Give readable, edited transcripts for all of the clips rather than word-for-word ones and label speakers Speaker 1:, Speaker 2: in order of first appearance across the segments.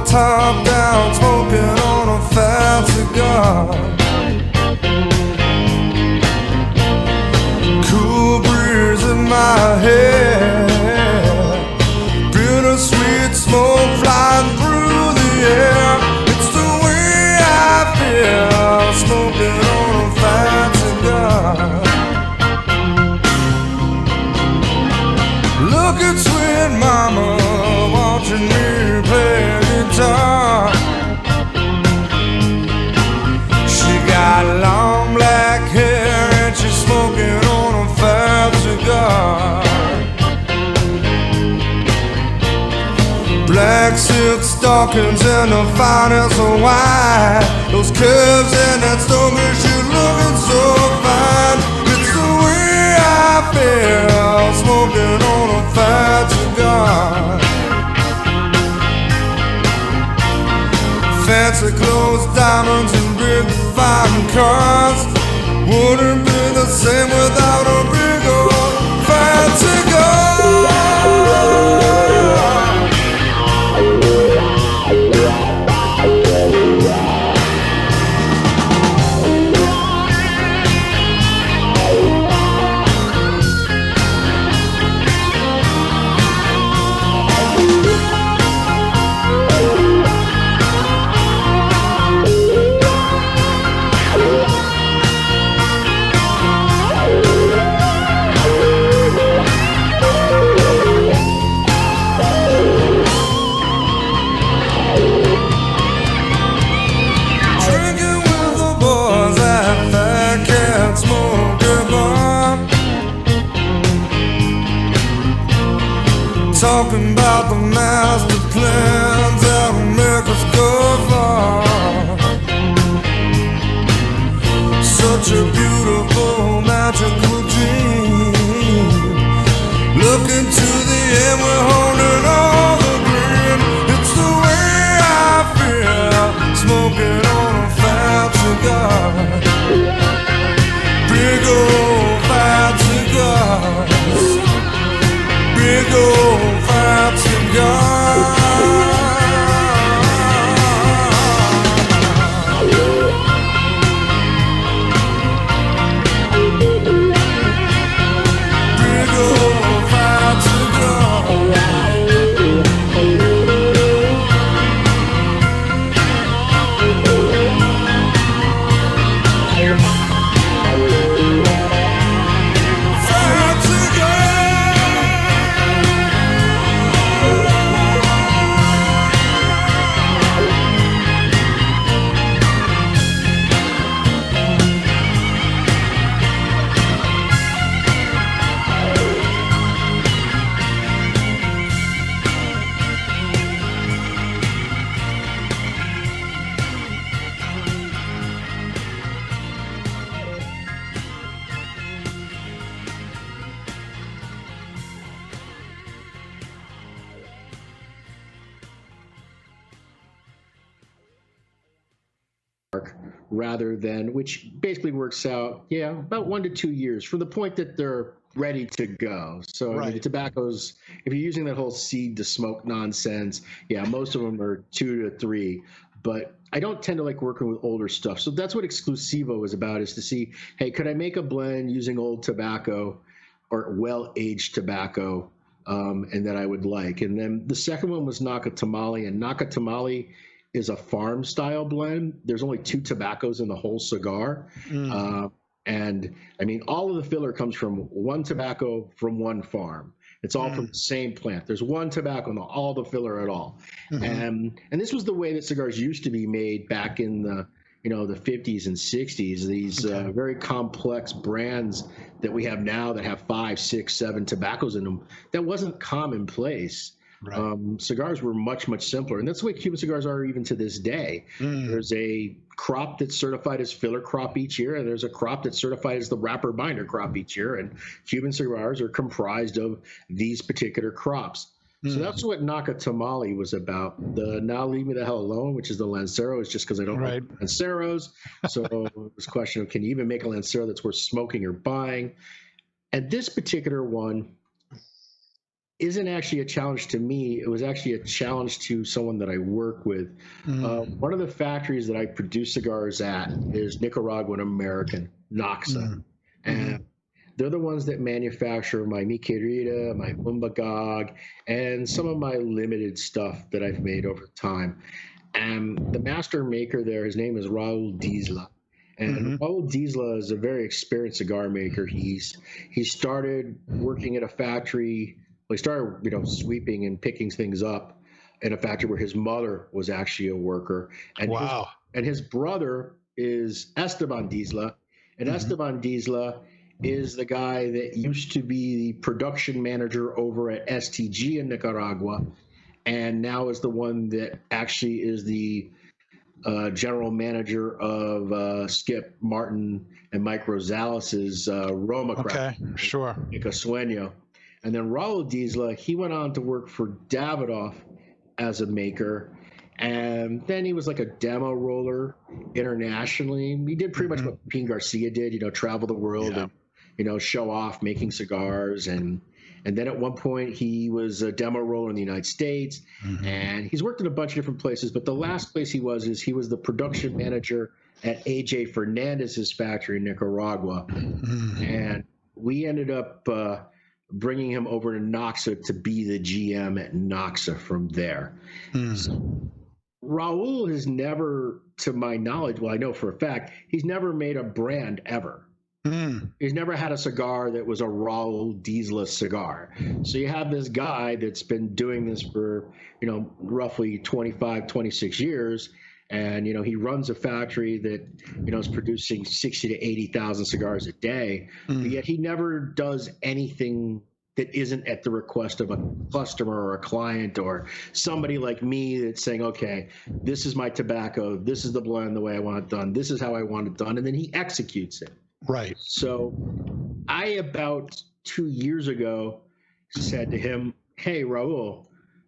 Speaker 1: top down, smoking on a fat cigar. Cool breeze in my head, bittersweet smoke flying through the air. It's the way I feel, smoking on a fat cigar. Look at sweet mama watching me play guitar. She got long black hair and she's smoking on a fat cigar. Black silk stockings and the finest of white. Those curves and that stomacher, she looking so fine. It's the way I feel, smoking on a fat cigar. Fancy clothes, diamonds, and big fine cars wouldn't be the same without a big old fat cigar. Talking about the master plans that'll make us go far. Such a beautiful, magical dream. Look into the end, we're holding all the green. It's the way I feel, smoking on a fat cigar. Big old fat cigars. Big old fat cigar. Big old fat cigar. Fat cigar.
Speaker 2: Rather than, which basically works out, about 1 to 2 years from the point that they're ready to go. So I mean, the tobaccos, if you're using that whole seed to smoke nonsense, most of them are 2 to 3. But I don't tend to like working with older stuff. So that's what Exclusivo is about, is to see, hey, could I make a blend using old tobacco or well-aged tobacco, and that I would like. And then the second one was Naka Tamale, and Naka Tamale is a farm style blend. There's only 2 tobaccos in the whole cigar. And I mean, all of the filler comes from one tobacco from one farm. It's all from the same plant. There's one tobacco and all the filler at all. And this was the way that cigars used to be made back in the, the 50s and 60s. These very complex brands that we have now that have 5, 6, 7 tobaccos in them, that wasn't commonplace. Cigars were much, much simpler. And that's the way Cuban cigars are even to this day. There's a crop that's certified as filler crop each year, and there's a crop that's certified as the wrapper binder crop each year. And Cuban cigars are comprised of these particular crops. So that's what Naka Tamale was about. The Now Leave Me the Hell Alone, which is the Lancero, is just because I don't like Lanceros. So it was a question of, can you even make a Lancero that's worth smoking or buying? And this particular one, isn't actually a challenge to me. It was actually a challenge to someone that I work with. One of the factories that I produce cigars at is Nicaraguan American, Noxa. And they're the ones that manufacture my Mi Querida, my Umbagog, and some of my limited stuff that I've made over time. And the master maker there, his name is Raul Diesla. And Raul Diesla is a very experienced cigar maker. He started working at a factory. Well, he started, sweeping and picking things up in a factory where his mother was actually a worker. And
Speaker 3: wow.
Speaker 2: His brother is Esteban Diesla. And Esteban Diesla is the guy that used to be the production manager over at STG in Nicaragua, and now is the one that actually is the general manager of Skip Martin and Mike Rosales' Roma
Speaker 3: Okay, sure.
Speaker 2: Pico Sueño. And then Raul Diesla, he went on to work for Davidoff as a maker. And then he was like a demo roller internationally. He did pretty much what Pete Garcia did, travel the world and, show off making cigars. And then at one point he was a demo roller in the United States. And he's worked in a bunch of different places. But the last place he was the production manager at AJ Fernandez's factory in Nicaragua. And we ended up bringing him over to Noxa to be the GM at Noxa from there. So, Raul has never, to my knowledge, well, I know for a fact, he's never made a brand ever. He's never had a cigar that was a Raul Diesla cigar. So you have this guy that's been doing this for, roughly 25, 26 years. And, he runs a factory that, is producing 60 to 80,000 cigars a day. But yet he never does anything that isn't at the request of a customer or a client or somebody like me that's saying, okay, this is my tobacco, this is the blend the way I want it done, this is how I want it done, and then he executes it.
Speaker 3: Right.
Speaker 2: So I, about 2 years ago, said to him, hey, Raul,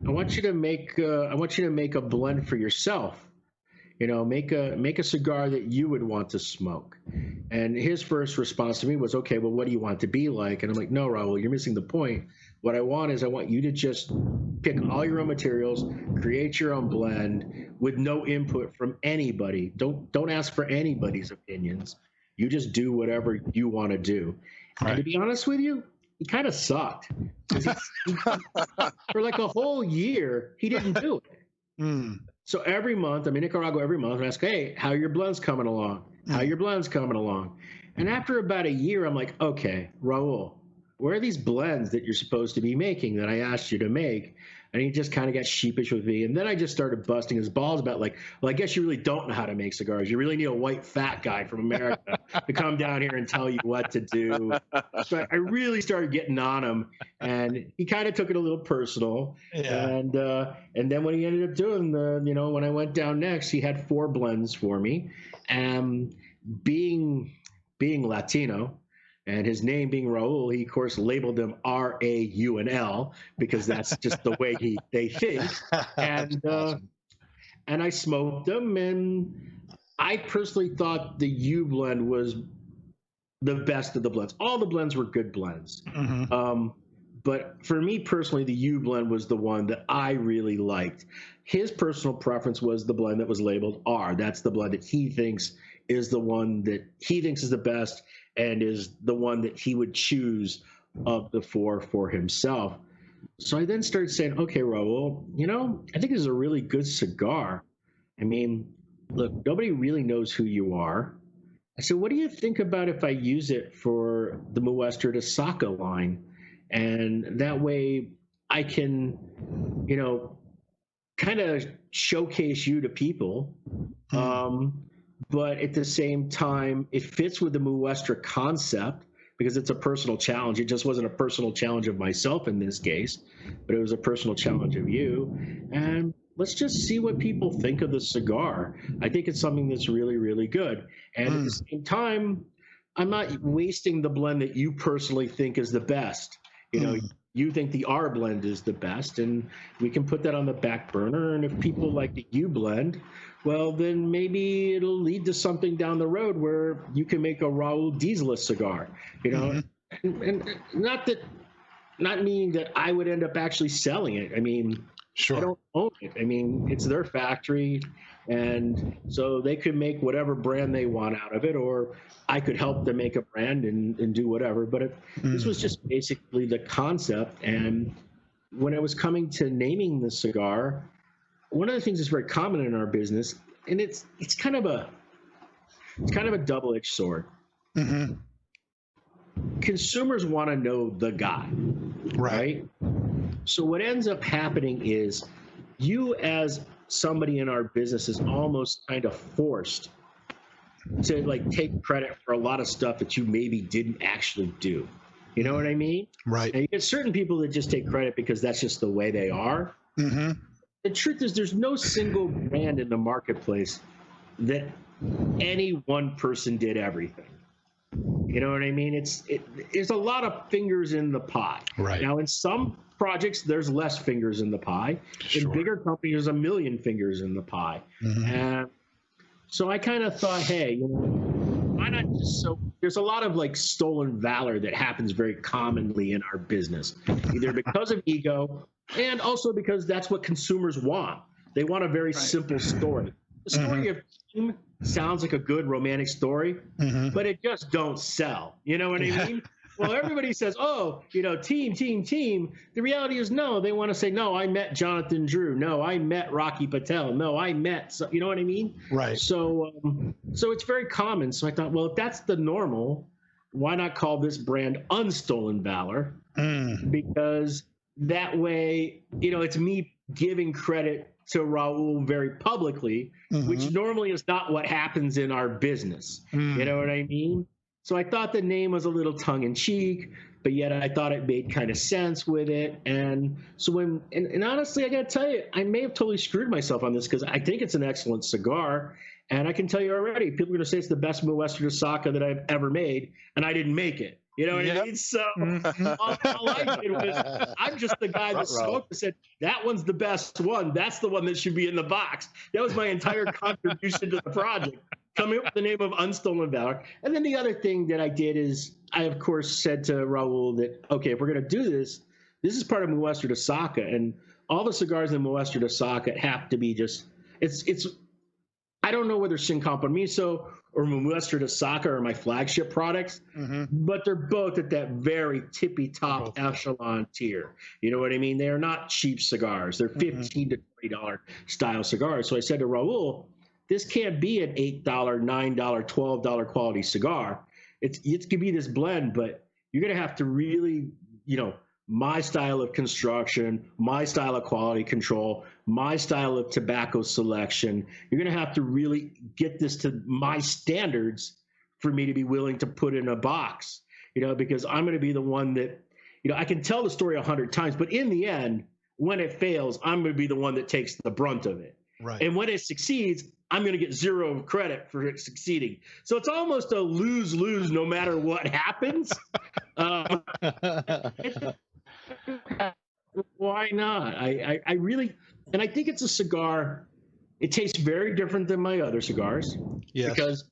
Speaker 2: I want you to make a blend for yourself. Make a cigar that you would want to smoke. And his first response to me was, okay, well, what do you want it to be like? And I'm like, no, Raul, you're missing the point. What I want you to just pick all your own materials, create your own blend with no input from anybody. Don't ask for anybody's opinions. You just do whatever you want to do. Right. And to be honest with you, he kind of sucked. For like a whole year, he didn't do it. So every month, I'm in Nicaragua every month, and I ask, hey, how are your blends coming along? How are your blends coming along? And after about a year, I'm like, okay, Raul, where are these blends that you're supposed to be making that I asked you to make? And he just kind of got sheepish with me. And then I just started busting his balls about well, I guess you really don't know how to make cigars. You really need a white fat guy from America to come down here and tell you what to do. So I really started getting on him, and he kind of took it a little personal. Yeah. And then when he ended up doing when I went down next, he had 4 blends for me. And being Latino, and his name being Raul, he, of course, labeled them R-A-U-N-L because that's just the way they think. And awesome. And I smoked them, and I personally thought the U blend was the best of the blends. All the blends were good blends. But for me personally, the U blend was the one that I really liked. His personal preference was the blend that was labeled R. That's the blend that he thinks is the one that he thinks is the best and is the one that he would choose of the 4 for himself. So I then started saying, okay, Raul, I think this is a really good cigar. I mean, look, nobody really knows who you are. I said, what do you think about if I use it for the Muestra De Saka line? And that way I can, kind of showcase you to people. But at the same time, it fits with the Muestra concept because it's a personal challenge. It just wasn't a personal challenge of myself in this case, but it was a personal challenge of you. And let's just see what people think of the cigar. I think it's something that's really, really good. And at the same time, I'm not wasting the blend that you personally think is the best. You think the R blend is the best, and we can put that on the back burner. And if people like the U blend, well, then maybe it'll lead to something down the road where you can make a Raul Diesla cigar, and not that not meaning that I would end up actually selling it. I mean,
Speaker 3: sure.
Speaker 2: I don't own it. I mean, it's their factory, and so they could make whatever brand they want out of it, or I could help them make a brand and do whatever. But this was just basically the concept. And when it was coming to naming the cigar, one of the things that's very common in our business, and it's kind of a double-edged sword.
Speaker 3: Mm-hmm.
Speaker 2: Consumers want to know the guy, right? So what ends up happening is you, as somebody in our business, is almost kind of forced to like take credit for a lot of stuff that you maybe didn't actually do. You know what I mean?
Speaker 3: Right.
Speaker 2: And you get certain people that just take credit because that's just the way they are.
Speaker 3: Mm-hmm.
Speaker 2: The truth is, there's no single brand in the marketplace that any one person did everything. You know what I mean? There's a lot of fingers in the pie.
Speaker 3: Right.
Speaker 2: Now, in some projects, there's less fingers in the pie.
Speaker 3: Sure.
Speaker 2: In bigger companies, there's a million fingers in the pie.
Speaker 3: Mm-hmm.
Speaker 2: And so I kind of thought, hey, you know, why not just so there's a lot of like stolen valor that happens very commonly in our business, either because of ego and also because that's what consumers want. They want a very simple story. The story of team sounds like a good romantic story, but it just don't sell. You know what I mean? Well, everybody says, oh, you know, team. The reality is, no, they want to say, no, I met Jonathan Drew. No, I met Rocky Patel. No, I met, you know what I mean?
Speaker 3: Right.
Speaker 2: So it's very common. So I thought, well, if that's the normal, why not call this brand Unstolen Valor? Because that way, you know, it's me giving credit to Raul very publicly, which normally is not what happens in our business. You know what I mean? So I thought the name was a little tongue-in-cheek, but yet I thought it made kind of sense with it. And so and honestly, I got to tell you, I may have totally screwed myself on this because I think it's an excellent cigar. And I can tell you already, people are going to say it's the best Muestra De Saka that I've ever made, and I didn't make it. You know what I mean? So all I did was, I'm just the guy that smoked and said, that one's the best one. That's the one that should be in the box. That was my entire contribution to the project, coming up with the name of Unstolen Valor. And then the other thing that I did is I, of course, said to Raul that, okay, if we're going to do this, this is part of Muestra De Saka. And all the cigars in Muestra De Saka have to be just, it's I don't know whether Sin Compromiso or Muestra De Saka are my flagship products, but they're both at that very tippy top echelon tier. You know what I mean? They are not cheap cigars. They're $15 to $20 style cigars. So I said to Raul, this can't be an $8, $9, $12 quality cigar. It's going to be this blend, but you're going to have to really, you know, my style of construction, my style of quality control, my style of tobacco selection. You're going to have to really get this to my standards for me to be willing to put in a box, you know, because I'm going to be the one that, you know, I can tell the story 100 times, but in the end, when it fails, I'm going to be the one that takes the brunt of it.
Speaker 3: Right.
Speaker 2: And when it succeeds, I'm going to get zero credit for it succeeding. So it's almost a lose-lose no matter what happens. Why not? I really, and I think it's a cigar. It tastes very different than my other cigars because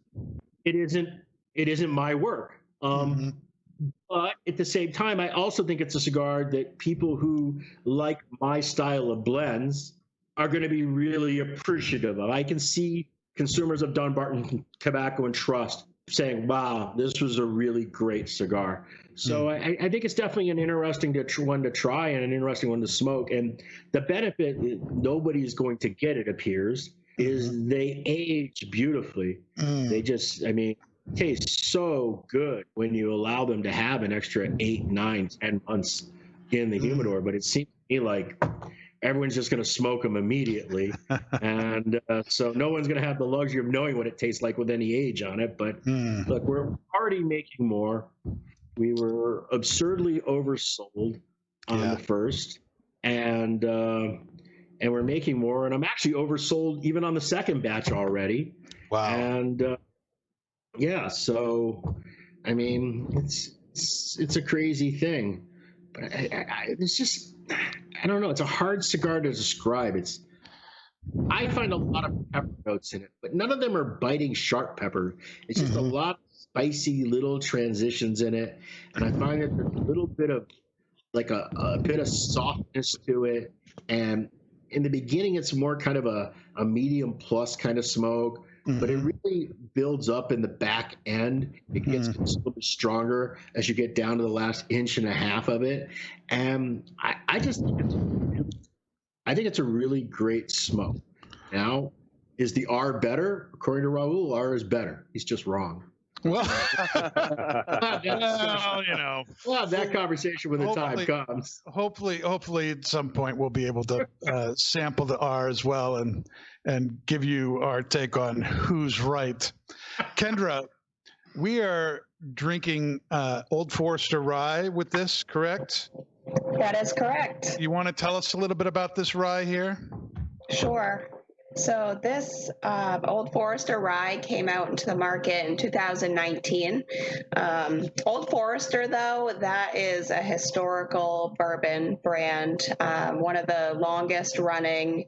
Speaker 2: it isn't my work. But at the same time, I also think it's a cigar that people who like my style of blends are going to be really appreciative of. I can see consumers of Dunbarton Tobacco and Trust saying, wow, this was a really great cigar. So I think it's definitely an interesting one to try and an interesting one to smoke. And the benefit nobody's going to get, it appears, is they age beautifully. They just, I mean, taste so good when you allow them to have an extra 8, 9, 10 months in the humidor. But it seems to me like everyone's just going to smoke them immediately. And so no one's going to have the luxury of knowing what it tastes like with any age on it. But look, we're already making more. We were absurdly oversold on the first, and we're making more. And I'm actually oversold even on the second batch already.
Speaker 3: Wow.
Speaker 2: And so I mean, it's a crazy thing, but it's just, I don't know. It's a hard cigar to describe. I find a lot of pepper notes in it, but none of them are biting sharp pepper. It's just a lot of spicy little transitions in it. And I find that there's a little bit of like a bit of softness to it. And in the beginning, it's more kind of a medium plus kind of smoke, but it really builds up in the back end. It gets a little bit stronger as you get down to the last inch and a half of it. And I just I think it's a really great smoke. Now, is the R better? According to Raul, R is better. He's just wrong.
Speaker 3: Well,
Speaker 2: We'll have that conversation when the time comes.
Speaker 3: Hopefully, at some point we'll be able to sample the R as well and give you our take on who's right. Kendra, we are drinking Old Forester Rye with this, correct?
Speaker 4: That is correct.
Speaker 3: You want to tell us a little bit about this rye here?
Speaker 4: Sure. So this Old Forester Rye came out into the market in 2019. Old Forester, though, that is a historical bourbon brand, one of the longest running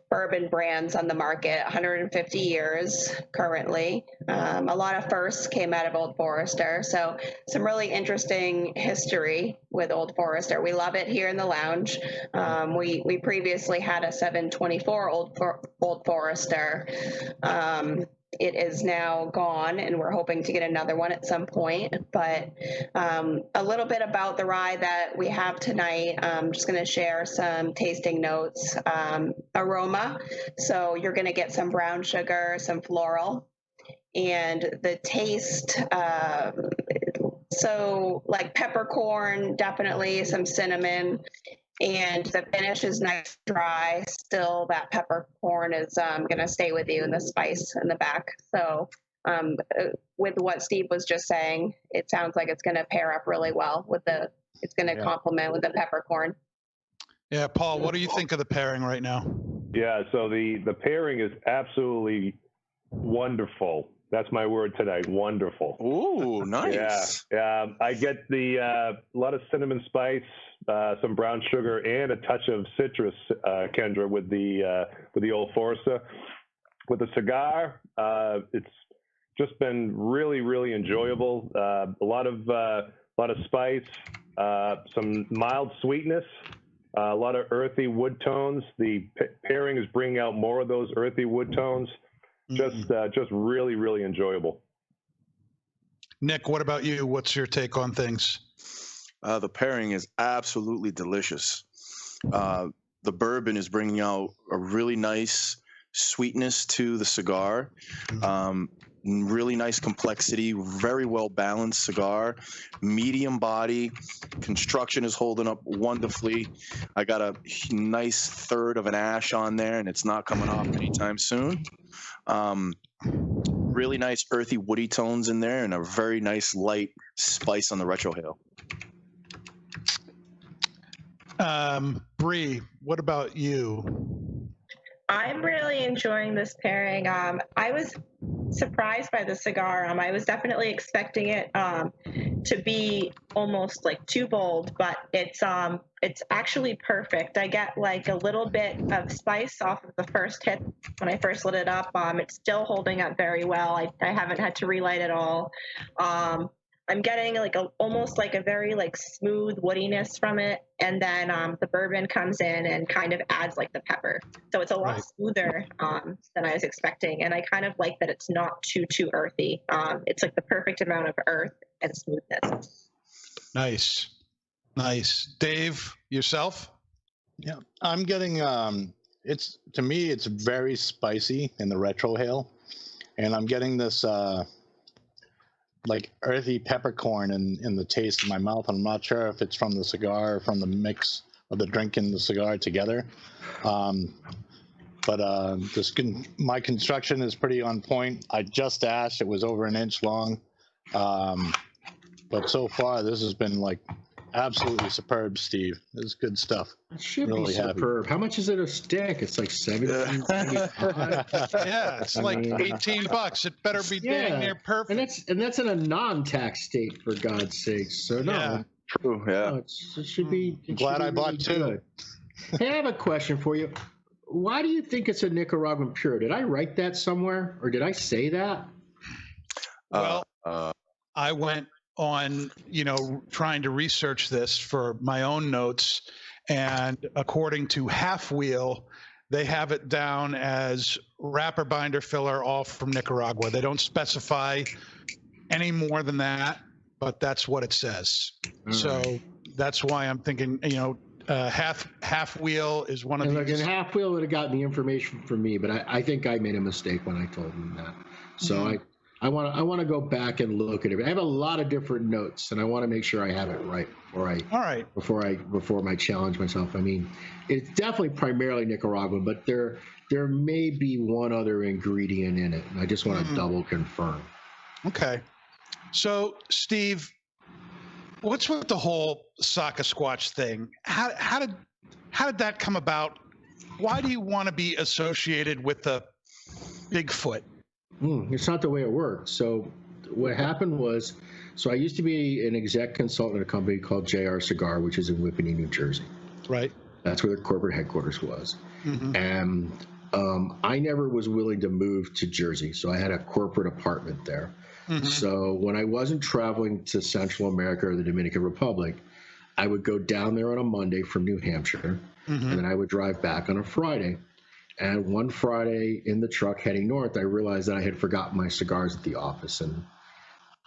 Speaker 4: bourbon brands on the market, 150 years currently. A lot of firsts came out of Old Forester, so some really interesting history with Old Forester. We love it here in the lounge. We previously had a 724 Old Forester. It is now gone, and we're hoping to get another one at some point. But a little bit about the rye that we have tonight. I'm just going to share some tasting notes. Aroma. So you're going to get some brown sugar, some floral, and the taste. So like peppercorn, definitely some cinnamon. And the finish is nice dry. Still, that peppercorn is going to stay with you, and the spice in the back. So with what Steve was just saying, it sounds like it's going to pair up really well with it's going to complement with the peppercorn.
Speaker 3: Yeah, Paul, what do you think of the pairing right now?
Speaker 5: Yeah, so the pairing is absolutely wonderful. That's my word today, wonderful.
Speaker 6: Ooh, nice.
Speaker 5: Yeah, I get a lot of cinnamon spice, some brown sugar, and a touch of citrus, Kendra, with the Old Forester. With the cigar, it's just been really, really enjoyable. A lot of spice, some mild sweetness, a lot of earthy wood tones. The pairing is bringing out more of those earthy wood tones. Just really, really enjoyable.
Speaker 3: Nick, what about you? What's your take on things?
Speaker 6: The pairing is absolutely delicious. The bourbon is bringing out a really nice sweetness to the cigar. Really nice complexity, very well balanced cigar, medium body. Construction is holding up wonderfully. I got a nice third of an ash on there, and it's not coming off anytime soon. Really nice earthy woody tones in there, and a very nice light spice on the retrohale.
Speaker 3: Bree, what about you?
Speaker 7: I'm really enjoying this pairing. I was surprised by the cigar. I was definitely expecting it to be almost like too bold, but it's actually perfect. I get like a little bit of spice off of the first hit when I first lit it up. It's still holding up very well. I haven't had to relight at all. I'm getting like almost like a very like smooth woodiness from it, and then the bourbon comes in and kind of adds like the pepper, so it's a lot smoother than I was expecting, and I kind of like that it's not too earthy. It's like the perfect amount of earth and smoothness.
Speaker 3: Nice. Dave, yourself?
Speaker 8: Yeah, I'm getting to me it's very spicy in the retrohale, and I'm getting this like earthy peppercorn in the taste in my mouth. I'm not sure if it's from the cigar or from the mix of the drink and the cigar together. But my construction is pretty on point. I just ashed. It was over an inch long. But so far, this has been like absolutely superb, Steve. This is good stuff.
Speaker 2: It should really be superb. How much is it a stick? It's like $17.
Speaker 3: Yeah, it's like $18. It better be dang near perfect.
Speaker 2: And that's in a non-tax state, for God's sakes. So no,
Speaker 6: true. Yeah,
Speaker 2: no, it should be.
Speaker 8: Glad I bought two.
Speaker 2: Hey, I have a question for you. Why do you think it's a Nicaraguan pure? Did I write that somewhere, or did I say that?
Speaker 3: Well, I went on, trying to research this for my own notes. And according to Half Wheel, they have it down as wrapper, binder, filler, all from Nicaragua. They don't specify any more than that, but that's what it says. So that's why I'm thinking, Half Wheel is one of these.
Speaker 2: And Half Wheel would have gotten the information from me, but I think I made a mistake when I told him that. So I want to go back and look at it. I have a lot of different notes, and I want to make sure I have it right before I challenge myself. I mean, it's definitely primarily Nicaraguan, but there may be one other ingredient in it, and I just want to double confirm.
Speaker 3: Okay. So, Steve, what's with the whole Saka Squatch thing? How did that come about? Why do you want to be associated with the Bigfoot?
Speaker 2: It's not the way it works. So what happened was, I used to be an exec consultant at a company called JR Cigar, which is in Whippany, New Jersey.
Speaker 3: Right.
Speaker 2: That's where the corporate headquarters was. And I never was willing to move to Jersey, so I had a corporate apartment there. So when I wasn't traveling to Central America or the Dominican Republic, I would go down there on a Monday from New Hampshire, and then I would drive back on a Friday. And one Friday in the truck heading north, I realized that I had forgotten my cigars at the office, and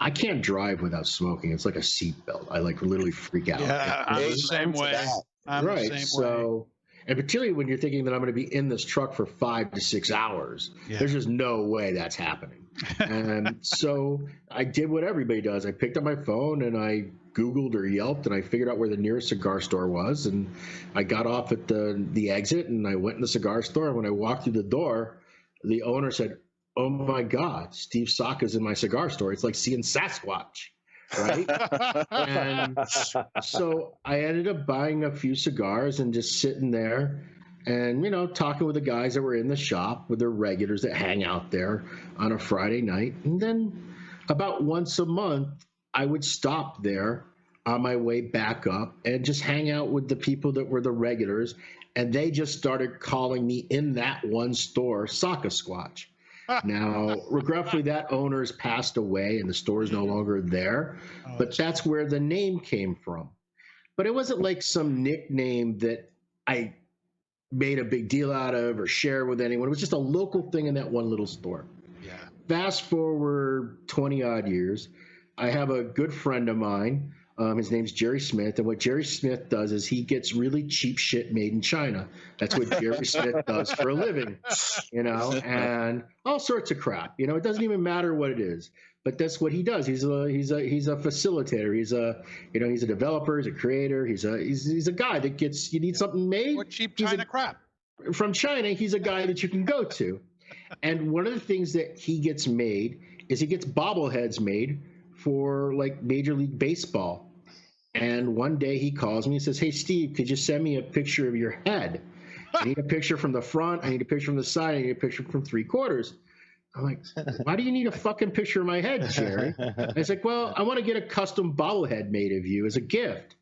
Speaker 2: I can't drive without smoking. It's like a seatbelt. I literally freak out.
Speaker 3: Yeah, I'm the same way.
Speaker 2: And particularly when you're thinking that I'm going to be in this truck for 5 to 6 hours, there's just no way that's happening. And so I did what everybody does. I picked up my phone and I Googled or Yelped, and I figured out where the nearest cigar store was. And I got off at the exit, and I went in the cigar store. And when I walked through the door, the owner said, "Oh my God, Steve Saka's in my cigar store. It's like seeing Sasquatch." Right? And so I ended up buying a few cigars and just sitting there and, talking with the guys that were in the shop, with their regulars that hang out there on a Friday night. And then about once a month, I would stop there on my way back up and just hang out with the people that were the regulars. And they just started calling me in that one store Saka Squatch. Now, regretfully, that owner's passed away and the store is no longer there, but that's where the name came from. But it wasn't like some nickname that I made a big deal out of or shared with anyone. It was just a local thing in that one little store.
Speaker 3: Yeah.
Speaker 2: Fast forward 20 odd years, I have a good friend of mine. His name's Jerry Smith, and what Jerry Smith does is he gets really cheap shit made in China. That's what Jerry Smith does for a living, and all sorts of crap. It doesn't even matter what it is, but that's what he does. He's a facilitator. He's a developer. He's a creator. He's a guy that gets, you need something made.
Speaker 3: What cheap China crap?
Speaker 2: From China, he's a guy that you can go to, and one of the things that he gets made is he gets bobbleheads made for like Major League Baseball. And one day he calls me and says, "Hey, Steve, could you send me a picture of your head? I need a picture from the front. I need a picture from the side. I need a picture from 3/4." I'm like, "Why do you need a fucking picture of my head, Jerry?" And he's like, "Well, I want to get a custom bobblehead made of you as a gift."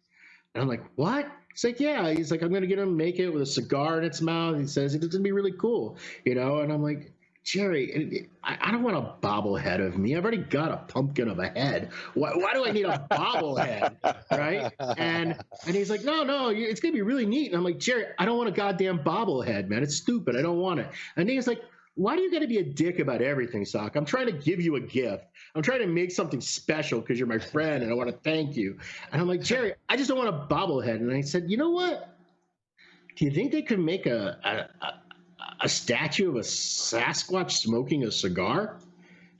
Speaker 2: And I'm like, "What?" He's like, "Yeah." He's like, "I'm going to get him make it with a cigar in its mouth." He says, "It's going to be really cool." And I'm like, "Jerry, I don't want a bobblehead of me. I've already got a pumpkin of a head. Why do I need a bobblehead?" Right? And he's like, no, it's going to be really neat. And I'm like, "Jerry, I don't want a goddamn bobblehead, man. It's stupid. I don't want it." And he's like, "Why do you got to be a dick about everything, Sock? I'm trying to give you a gift. I'm trying to make something special because you're my friend and I want to thank you." And I'm like, "Jerry, I just don't want a bobblehead." And I said, "You know what? Do you think they could make a statue of a Sasquatch smoking a cigar?"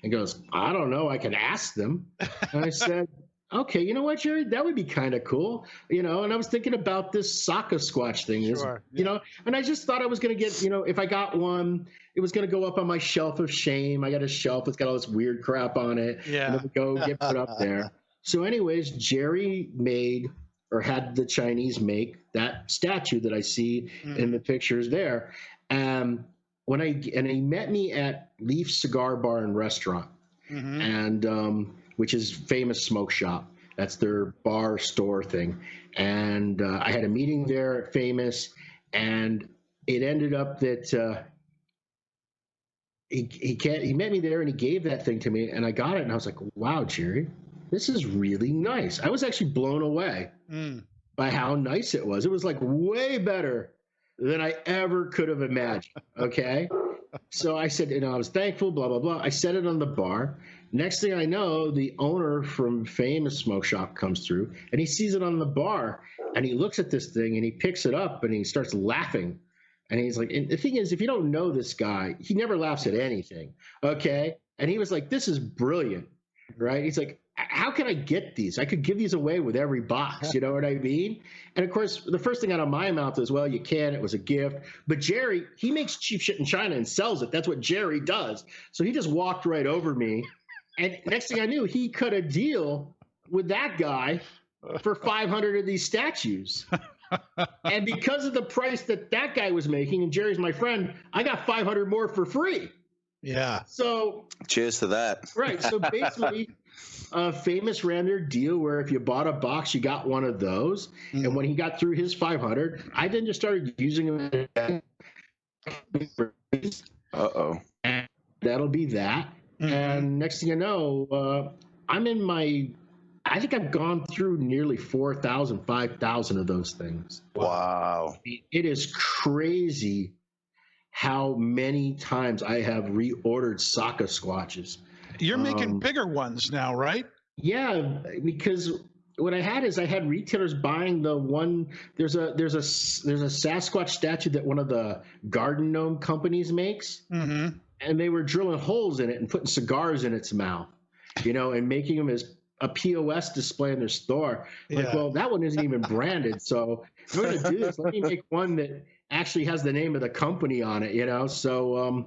Speaker 2: And goes, "I don't know. I can ask them." And I said, "Okay, you know what, Jerry? That would be kind of cool." And I was thinking about this Saka Squatch thing.
Speaker 3: Sure.
Speaker 2: And I just thought I was going to get, if I got one, it was going to go up on my shelf of shame. I got a shelf that's got all this weird crap on it.
Speaker 3: Yeah.
Speaker 2: And it would go get put up there. So anyways, Jerry made, or had the Chinese make, that statue that I see in the pictures there. And he met me at Leaf Cigar Bar and Restaurant, and which is famous smoke shop. That's their bar store thing. And I had a meeting there at Famous, and it ended up that he met me there and he gave that thing to me, and I got it, and I was like, "Wow, Jerry, this is really nice. I was actually blown away by how nice it was. It was like way better than I ever could have imagined. Okay. So I said, I was thankful, blah, blah, blah. I set it on the bar. Next thing I know, the owner from Famous Smoke Shop comes through and he sees it on the bar and he looks at this thing and he picks it up and he starts laughing. And he's like, and the thing is, if you don't know this guy, he never laughs at anything. Okay. And he was like, this is brilliant. Right. He's like, how can I get these? I could give these away with every box. You know what I mean? And of course, the first thing out of my mouth is, well, you can. It was a gift. But Jerry, he makes cheap shit in China and sells it. That's what Jerry does. So he just walked right over me. And next thing I knew, he cut a deal with that guy for 500 of these statues. And because of the price that guy was making, and Jerry's my friend, I got 500 more for free.
Speaker 3: Yeah.
Speaker 2: So
Speaker 6: cheers to that.
Speaker 2: Right. So basically, Famous ran their deal where if you bought a box, you got one of those. And when he got through his 500, I then just started using them.
Speaker 6: Uh-oh.
Speaker 2: And that'll be that. And next thing you know, I'm in I think I've gone through nearly 4,000, 5,000 of those things.
Speaker 6: Wow.
Speaker 2: It is crazy how many times I have reordered Saka squatches.
Speaker 3: You're making bigger ones now, right?
Speaker 2: Yeah, because what I had retailers buying the one. There's a Sasquatch statue that one of the garden gnome companies makes, and they were drilling holes in it and putting cigars in its mouth, and making them as a POS display in their store. Like, well, that one isn't even branded. So if we're going to do this, let me make one that actually has the name of the company on it, So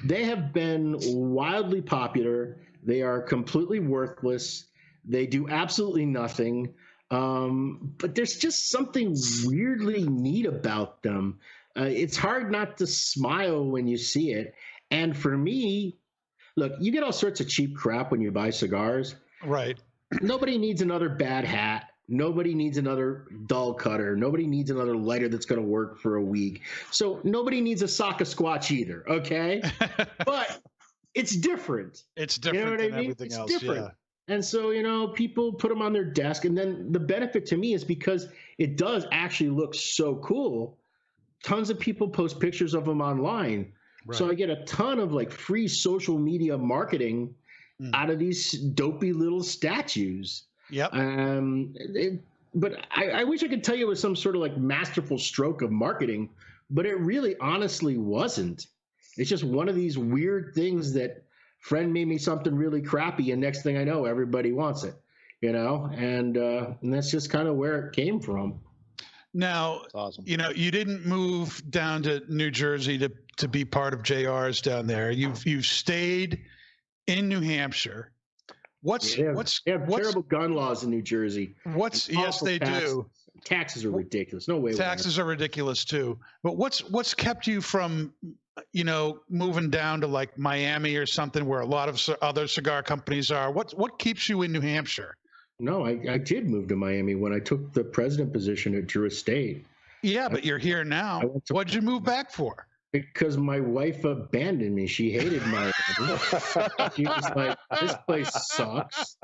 Speaker 2: they have been wildly popular. They are completely worthless. They do absolutely nothing. But there's just something weirdly neat about them. It's hard not to smile when you see it. And for me, look, you get all sorts of cheap crap when you buy cigars.
Speaker 3: Right.
Speaker 2: Nobody needs another bad hat. Nobody needs another dull cutter. Nobody needs another lighter that's going to work for a week. So nobody needs a Saka Squatch either, okay? But it's different.
Speaker 3: It's different than everything else.
Speaker 2: Different.
Speaker 3: Yeah.
Speaker 2: And so, people put them on their desk. And then the benefit to me is because it does actually look so cool. Tons of people post pictures of them online. Right. So I get a ton of free social media marketing out of these dopey little statues.
Speaker 3: Yep.
Speaker 2: But I wish I could tell you it was some sort of masterful stroke of marketing, but it really honestly wasn't. It's just one of these weird things that friend made me something really crappy, and next thing I know, everybody wants it, and that's just kind of where it came from.
Speaker 3: Now,
Speaker 8: awesome.
Speaker 3: You didn't move down to New Jersey to be part of JR's down there. You've stayed in New Hampshire.
Speaker 2: They have terrible gun laws in New Jersey.
Speaker 3: Yes, they do.
Speaker 2: Taxes are ridiculous. No way.
Speaker 3: Taxes are ridiculous too. But what's kept you from, moving down to Miami or something where a lot of other cigar companies are? What keeps you in New Hampshire?
Speaker 2: No, I did move to Miami when I took the president position at Drew Estate.
Speaker 3: Yeah, but you're here now. What'd you move back for?
Speaker 2: Because my wife abandoned me. She hated Miami. She was like, this place sucks.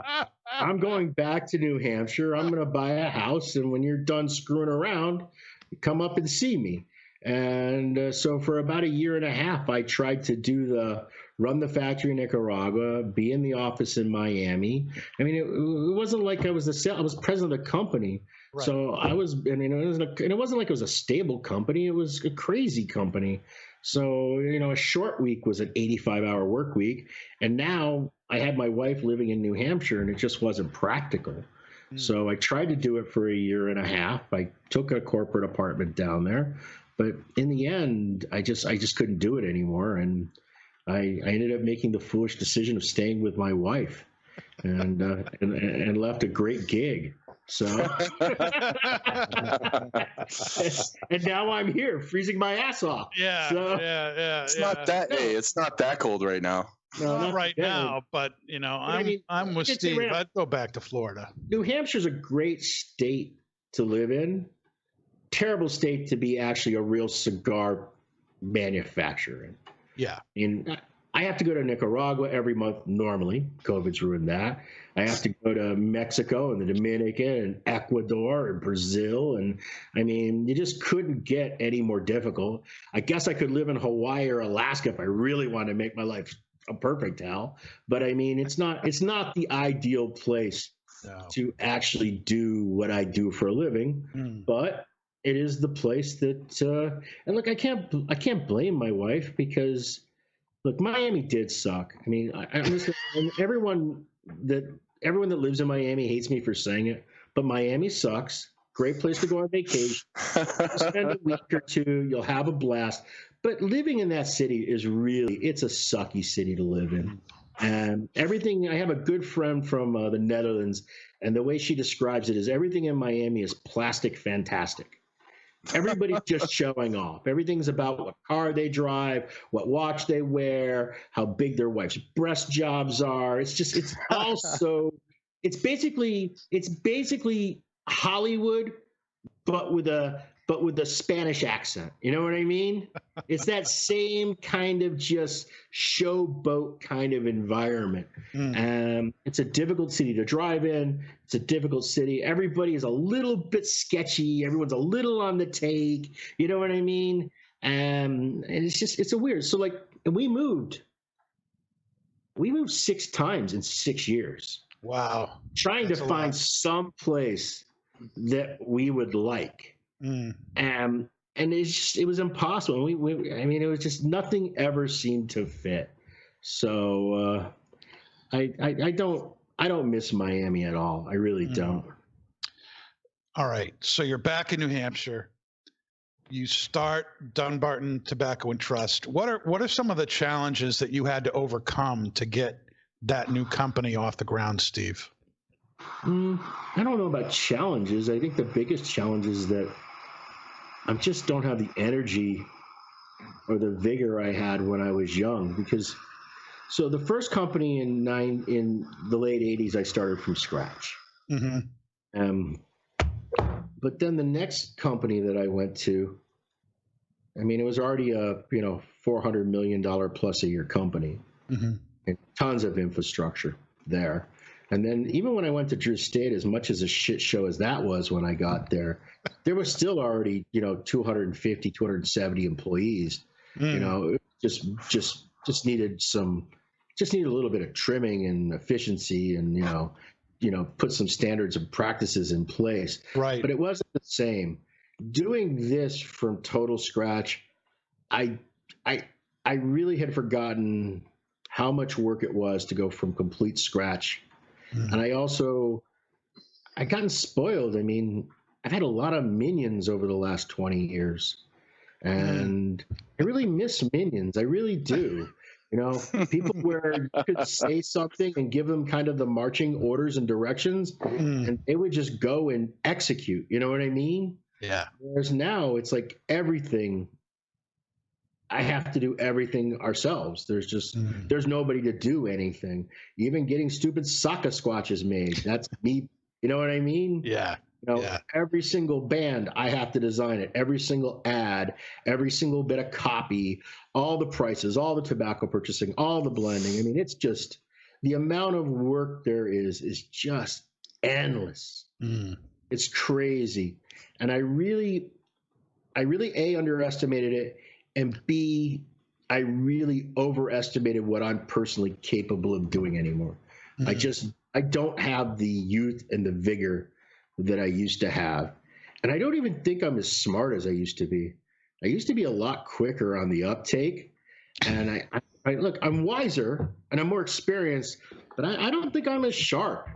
Speaker 2: I'm going back to New Hampshire. I'm going to buy a house. And when you're done screwing around, come up and see me. And so for about a year and a half, I tried to run the factory in Nicaragua, be in the office in Miami. I mean, it wasn't like I was president of the company. Right. So I was, and it wasn't like it was a stable company. It was a crazy company. So, a short week was an 85-hour work week. And now I had my wife living in New Hampshire, and it just wasn't practical. So I tried to do it for a year and a half. I took a corporate apartment down there. But in the end, I just couldn't do it anymore. And I ended up making the foolish decision of staying with my wife and left a great gig. So, and now I'm here freezing my ass off.
Speaker 3: Yeah,
Speaker 2: so,
Speaker 3: yeah.
Speaker 6: It's not that cold right now.
Speaker 2: No,
Speaker 3: not right now, but I'm with Steve. I'd go back to Florida.
Speaker 2: New Hampshire's a great state to live in. Terrible state to be actually a real cigar manufacturer in.
Speaker 3: Yeah.
Speaker 2: I have to go to Nicaragua every month normally. COVID's ruined that. I have to go to Mexico and the Dominican and Ecuador and Brazil. And I mean, you just couldn't get any more difficult. I guess I could live in Hawaii or Alaska if I really wanted to make my life a perfect hell. But I mean, it's not the ideal place to actually do what I do for a living. But it is the place that, and look, I can't blame my wife because, look, Miami did suck. I mean, I'm just, and everyone that lives in Miami hates me for saying it, but Miami sucks. Great place to go on vacation. Spend a week or two, you'll have a blast. But living in that city it's a sucky city to live in. And everything, I have a good friend from the Netherlands, and the way she describes it is everything in Miami is plastic fantastic. Everybody's just showing off. Everything's about what car they drive, what watch they wear, how big their wife's breast jobs are. It's basically Hollywood, but with a Spanish accent. You know what I mean? It's that same kind of just showboat kind of environment. It's a difficult city to drive in. It's a difficult city. Everybody is a little bit sketchy. Everyone's a little on the take. You know what I mean? And it's a weird. So like, and we moved 6 times in 6 years.
Speaker 3: Wow.
Speaker 2: Trying to find some place that we would like. And it was impossible. I mean, it was just nothing ever seemed to fit. So I don't miss Miami at all. I really don't.
Speaker 3: All right. So you're back in New Hampshire. You start Dunbarton Tobacco and Trust. What are some of the challenges that you had to overcome to get that new company off the ground, Steve?
Speaker 2: I don't know about challenges. I think the biggest challenge is that I just don't have the energy or the vigor I had when I was young. Because, so the first company in the late 80s, I started from scratch. But then the next company that I went to, I mean, it was already a $400 million plus a year company, and tons of infrastructure there. And then even when I went to Drew State, as much as a shit show as that was when I got there, there was still already 250, 270 employees. It just needed a little bit of trimming and efficiency, and put some standards and practices in place.
Speaker 3: Right.
Speaker 2: But it wasn't the same. Doing this from total scratch, I really had forgotten how much work it was to go from complete scratch. And I gotten spoiled. I mean, I've had a lot of minions over the last 20 years, and I really miss minions. I really do. People where you could say something and give them kind of the marching orders and directions, and they would just go and execute. You know what I mean?
Speaker 3: Yeah.
Speaker 2: Whereas now it's like everything. I have to do everything ourselves. There's nobody to do anything. Even getting stupid Saka squatches made, that's me. You know what I mean?
Speaker 3: Yeah.
Speaker 2: Every single band, I have to design it. Every single ad, every single bit of copy, all the prices, all the tobacco purchasing, all the blending. I mean, it's just the amount of work there is just endless. It's crazy. And I really A, underestimated it, and B, I really overestimated what I'm personally capable of doing anymore. I don't have the youth and the vigor that I used to have. And I don't even think I'm as smart as I used to be. I used to be a lot quicker on the uptake. And I look, I'm wiser and I'm more experienced, but I don't think I'm as sharp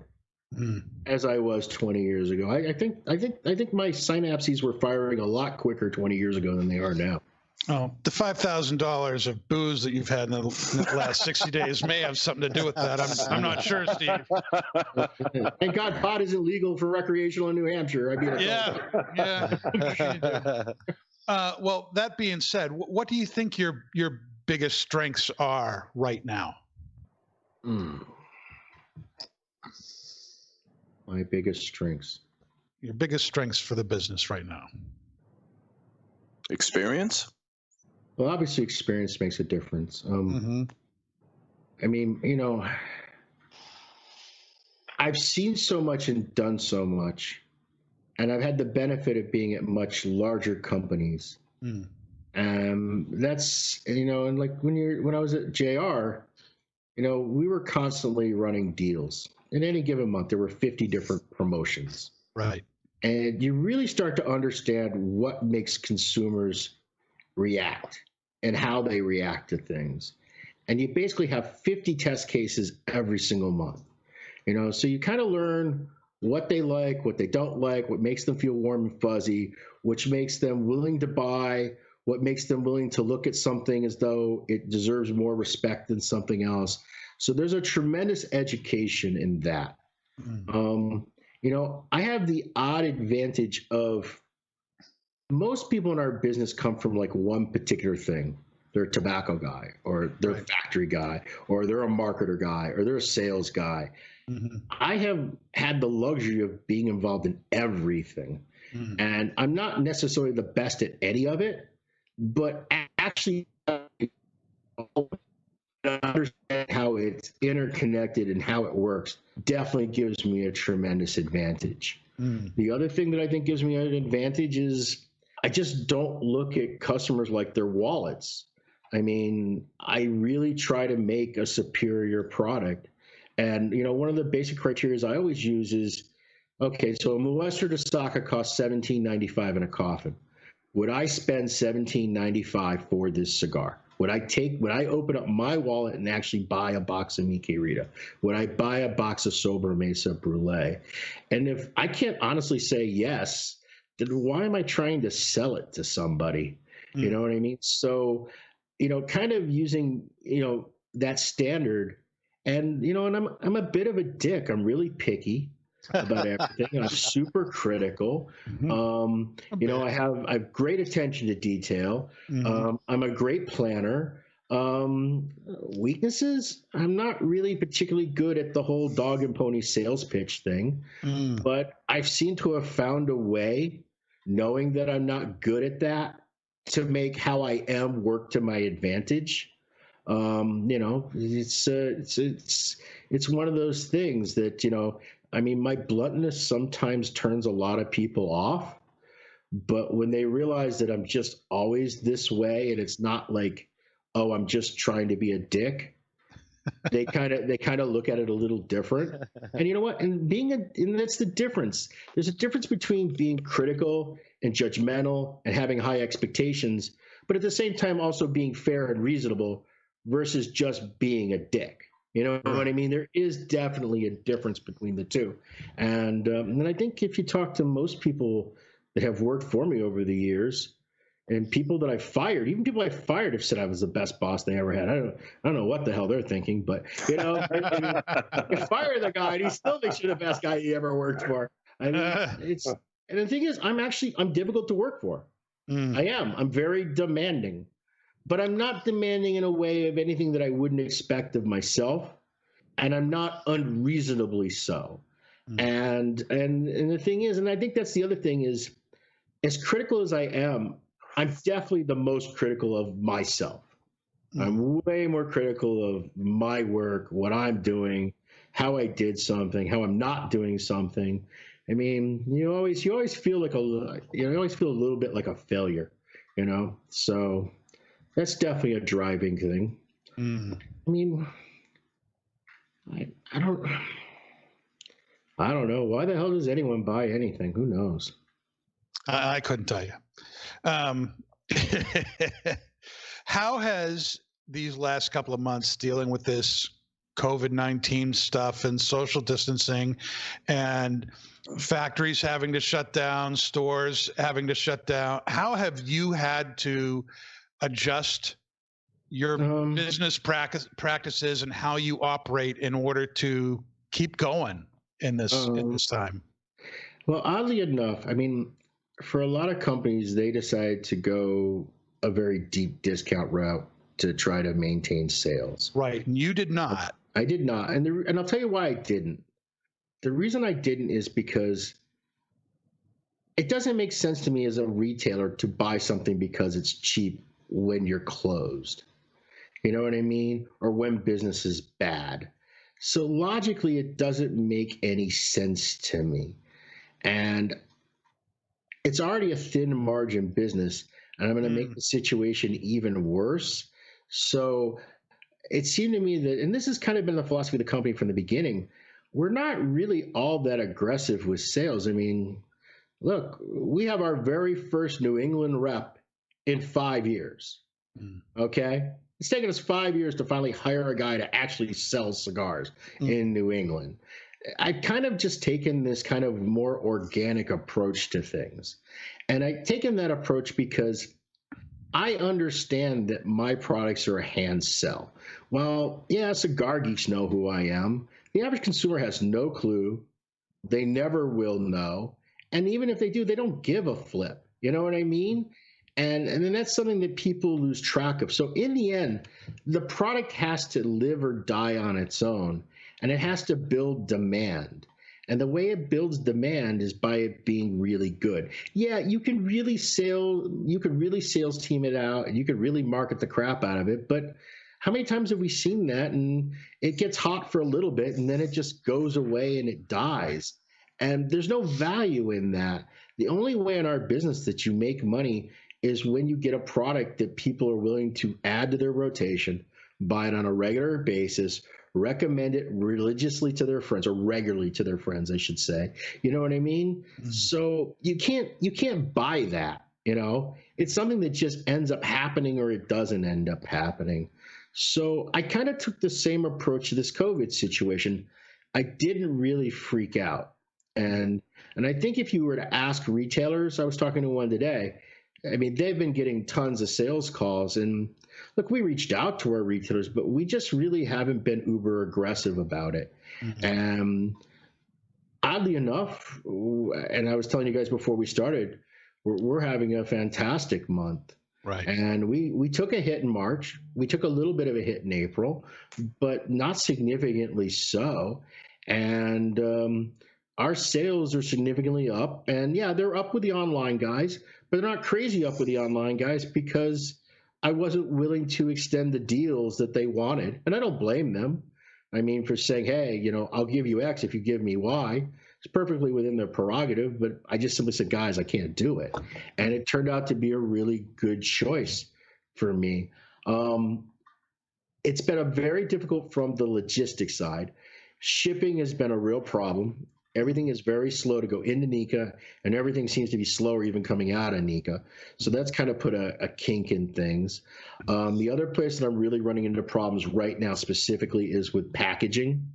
Speaker 2: as I was 20 years ago. I think my synapses were firing a lot quicker 20 years ago than they are now.
Speaker 3: Oh, the $5,000 of booze that you've had in the last 60 days may have something to do with that. I'm not sure, Steve.
Speaker 2: Thank God pot isn't legal for recreational in New Hampshire.
Speaker 3: Yeah. Well, that being said, what do you think your biggest strengths are right now?
Speaker 2: My biggest strengths.
Speaker 3: Your biggest strengths for the business right now.
Speaker 6: Experience?
Speaker 2: Well, obviously, experience makes a difference. I mean, I've seen so much and done so much, and I've had the benefit of being at much larger companies. That's, and like when I was at JR, we were constantly running deals. In any given month, there were 50 different promotions.
Speaker 3: Right.
Speaker 2: And you really start to understand what makes consumers react and how they react to things. And you basically have 50 test cases every single month. So you kind of learn what they like, what they don't like, what makes them feel warm and fuzzy, which makes them willing to buy, what makes them willing to look at something as though it deserves more respect than something else. So there's a tremendous education in that. I have the odd advantage of most people in our business come from like one particular thing. They're a tobacco guy, or they're a factory guy, or they're a marketer guy, or they're a sales guy. I have had the luxury of being involved in everything. And I'm not necessarily the best at any of it, but actually understand how it's interconnected and how it works definitely gives me a tremendous advantage. The other thing that I think gives me an advantage is I just don't look at customers like their wallets. I mean, I really try to make a superior product. And, one of the basic criteria I always use is, okay, so a Muestra De Saka costs $17.95 in a coffin. Would I spend $17.95 for this cigar? Would I open up my wallet and actually buy a box of Mickey Rita? Would I buy a box of Sober Mesa Brulee? And if I can't honestly say yes, then why am I trying to sell it to somebody? You know what I mean? So, kind of using, that standard. And, and I'm a bit of a dick. I'm really picky about everything. I'm super critical. I have great attention to detail. I'm a great planner. Weaknesses, I'm not really particularly good at the whole dog and pony sales pitch thing, but I've seemed to have found a way, knowing that I'm not good at that, to make how I am work to my advantage. It's one of those things that, my bluntness sometimes turns a lot of people off, but when they realize that I'm just always this way and it's not like, oh, I'm just trying to be a dick, they kind of look at it a little different. And you know what? And that's the difference. There's a difference between being critical and judgmental and having high expectations, but at the same time also being fair and reasonable versus just being a dick. You know what I mean? There is definitely a difference between the two. And I think if you talk to most people that have worked for me over the years, and people that I fired, even people I fired have said I was the best boss they ever had. I don't know what the hell they're thinking, but you fire the guy and he still thinks you're the best guy he ever worked for. I mean, and the thing is, I'm difficult to work for. I am. I'm very demanding. But I'm not demanding in a way of anything that I wouldn't expect of myself, and I'm not unreasonably so. And the thing is, and I think that's the other thing is, as critical as I am, I'm definitely the most critical of myself. I'm way more critical of my work, what I'm doing, how I did something, how I'm not doing something. I mean, you always feel like a little bit like a failure, So that's definitely a driving thing. I mean, I don't know. Why the hell does anyone buy anything? Who knows?
Speaker 3: I couldn't tell you. How has these last couple of months dealing with this COVID-19 stuff and social distancing and factories having to shut down, stores having to shut down, how have you had to adjust your business practices and how you operate in order to keep going in this time?
Speaker 2: Well, oddly enough, I mean, for a lot of companies, they decide to go a very deep discount route to try to maintain sales.
Speaker 3: Right. And you did not.
Speaker 2: I did not. And I'll tell you why I didn't. The reason I didn't is because it doesn't make sense to me as a retailer to buy something because it's cheap when you're closed. You know what I mean? Or when business is bad. So logically, it doesn't make any sense to me. And it's already a thin margin business, and I'm going to make the situation even worse. So it seemed to me that, and this has kind of been the philosophy of the company from the beginning, we're not really all that aggressive with sales. I mean, look, we have our very first New England rep in 5 years. Okay? It's taken us 5 years to finally hire a guy to actually sell cigars in New England. I've kind of just taken this kind of more organic approach to things. And I've taken that approach because I understand that my products are a hand sell. Well, yeah, cigar geeks know who I am. The average consumer has no clue. They never will know. And even if they do, they don't give a flip. You know what I mean? And then that's something that people lose track of. So in the end, the product has to live or die on its own, and it has to build demand. And the way it builds demand is by it being really good. Yeah, you can really sales team it out, and you can really market the crap out of it. But how many times have we seen that? And it gets hot for a little bit, and then it just goes away and it dies. And there's no value in that. The only way in our business that you make money is when you get a product that people are willing to add to their rotation, buy it on a regular basis, recommend it religiously to their friends, or regularly to their friends, I should say. You know what I mean? So you can't buy that, you know? It's something that just ends up happening, or it doesn't end up happening. So I kind of took the same approach to this COVID situation. I didn't really freak out. And I think if you were to ask retailers, I was talking to one today, I mean, they've been getting tons of sales calls, and look, we reached out to our retailers, but we just really haven't been uber aggressive about it. And oddly enough, and I was telling you guys before we started, we're having a fantastic month.
Speaker 3: Right.
Speaker 2: And we took a hit in March. We took a little bit of a hit in April, but not significantly so. And our sales are significantly up. And yeah, they're up with the online guys, but they're not crazy up with the online guys because I wasn't willing to extend the deals that they wanted. And I don't blame them. I mean, for saying, hey, you know, I'll give you X if you give me Y. It's perfectly within their prerogative, but I just simply said, guys, I can't do it. And it turned out to be a really good choice for me. It's been very difficult from the logistics side. Shipping has been a real problem. Everything is very slow to go into NECA, and everything seems to be slower even coming out of NECA. So that's kind of put a kink in things. The other place that I'm really running into problems right now specifically is with packaging.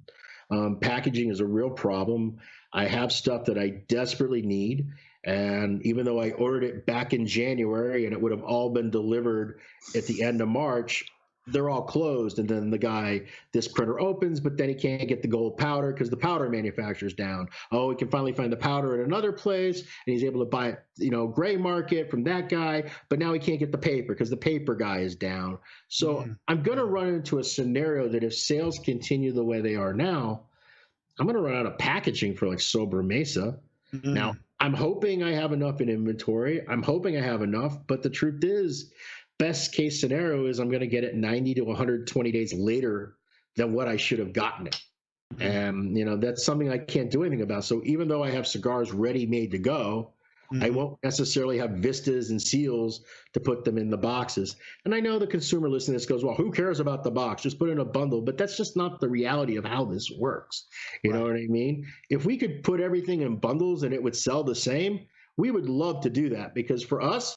Speaker 2: Packaging is a real problem. I have stuff that I desperately need, and even though I ordered it back in January and it would have all been delivered at the end of March, they're all closed. And then this printer opens, but then he can't get the gold powder because the powder manufacturer's down. Oh, he can finally find the powder at another place, and he's able to buy it, you know, gray market from that guy, but now he can't get the paper because the paper guy is down. So I'm going to run into a scenario that if sales continue the way they are now, I'm going to run out of packaging for like Sober Mesa. Now, I'm hoping I have enough in inventory. I'm hoping I have enough, but the truth is, best case scenario is I'm going to get it 90 to 120 days later than what I should have gotten it. And, you know, that's something I can't do anything about. So even though I have cigars ready made to go, I won't necessarily have vistas and seals to put them in the boxes. And I know the consumer listening to this goes, well, who cares about the box? Just put it in a bundle. But that's just not the reality of how this works. You know what I mean? If we could put everything in bundles and it would sell the same, we would love to do that, because for us,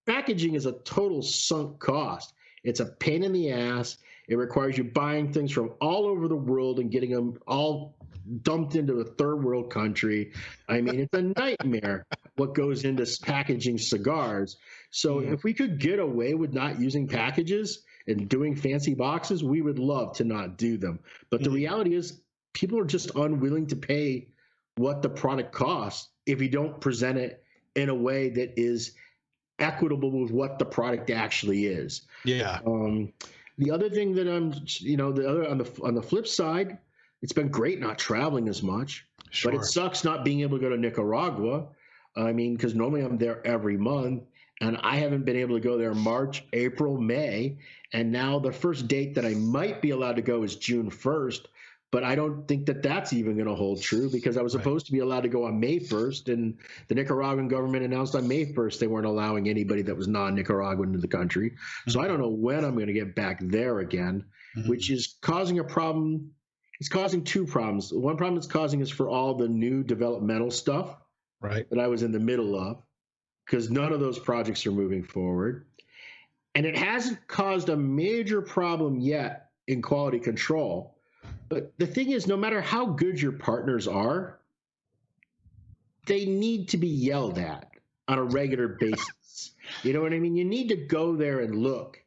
Speaker 2: packaging is a total sunk cost. It's a pain in the ass. It requires you buying things from all over the world and getting them all dumped into a third world country. I mean, it's a nightmare what goes into packaging cigars. So if we could get away with not using packages and doing fancy boxes, we would love to not do them. But the reality is people are just unwilling to pay what the product costs if you don't present it in a way that is equitable with what the product actually is.
Speaker 3: Yeah.
Speaker 2: The other thing that I'm, you know, on the flip side, it's been great not traveling as much, but it sucks not being able to go to Nicaragua. I mean, because normally I'm there every month, and I haven't been able to go there March, April, May, and now the first date that I might be allowed to go is June 1st. But I don't think that that's even going to hold true because I was supposed to be allowed to go on May 1st, and the Nicaraguan government announced on May 1st they weren't allowing anybody that was non-Nicaraguan into the country. So I don't know when I'm going to get back there again, which is causing a problem. It's causing two problems. One problem it's causing is for all the new developmental stuff that I was in the middle of, because none of those projects are moving forward. And it hasn't caused a major problem yet in quality control. But the thing is, no matter how good your partners are, they need to be yelled at on a regular basis. You know what I mean? You need to go there and look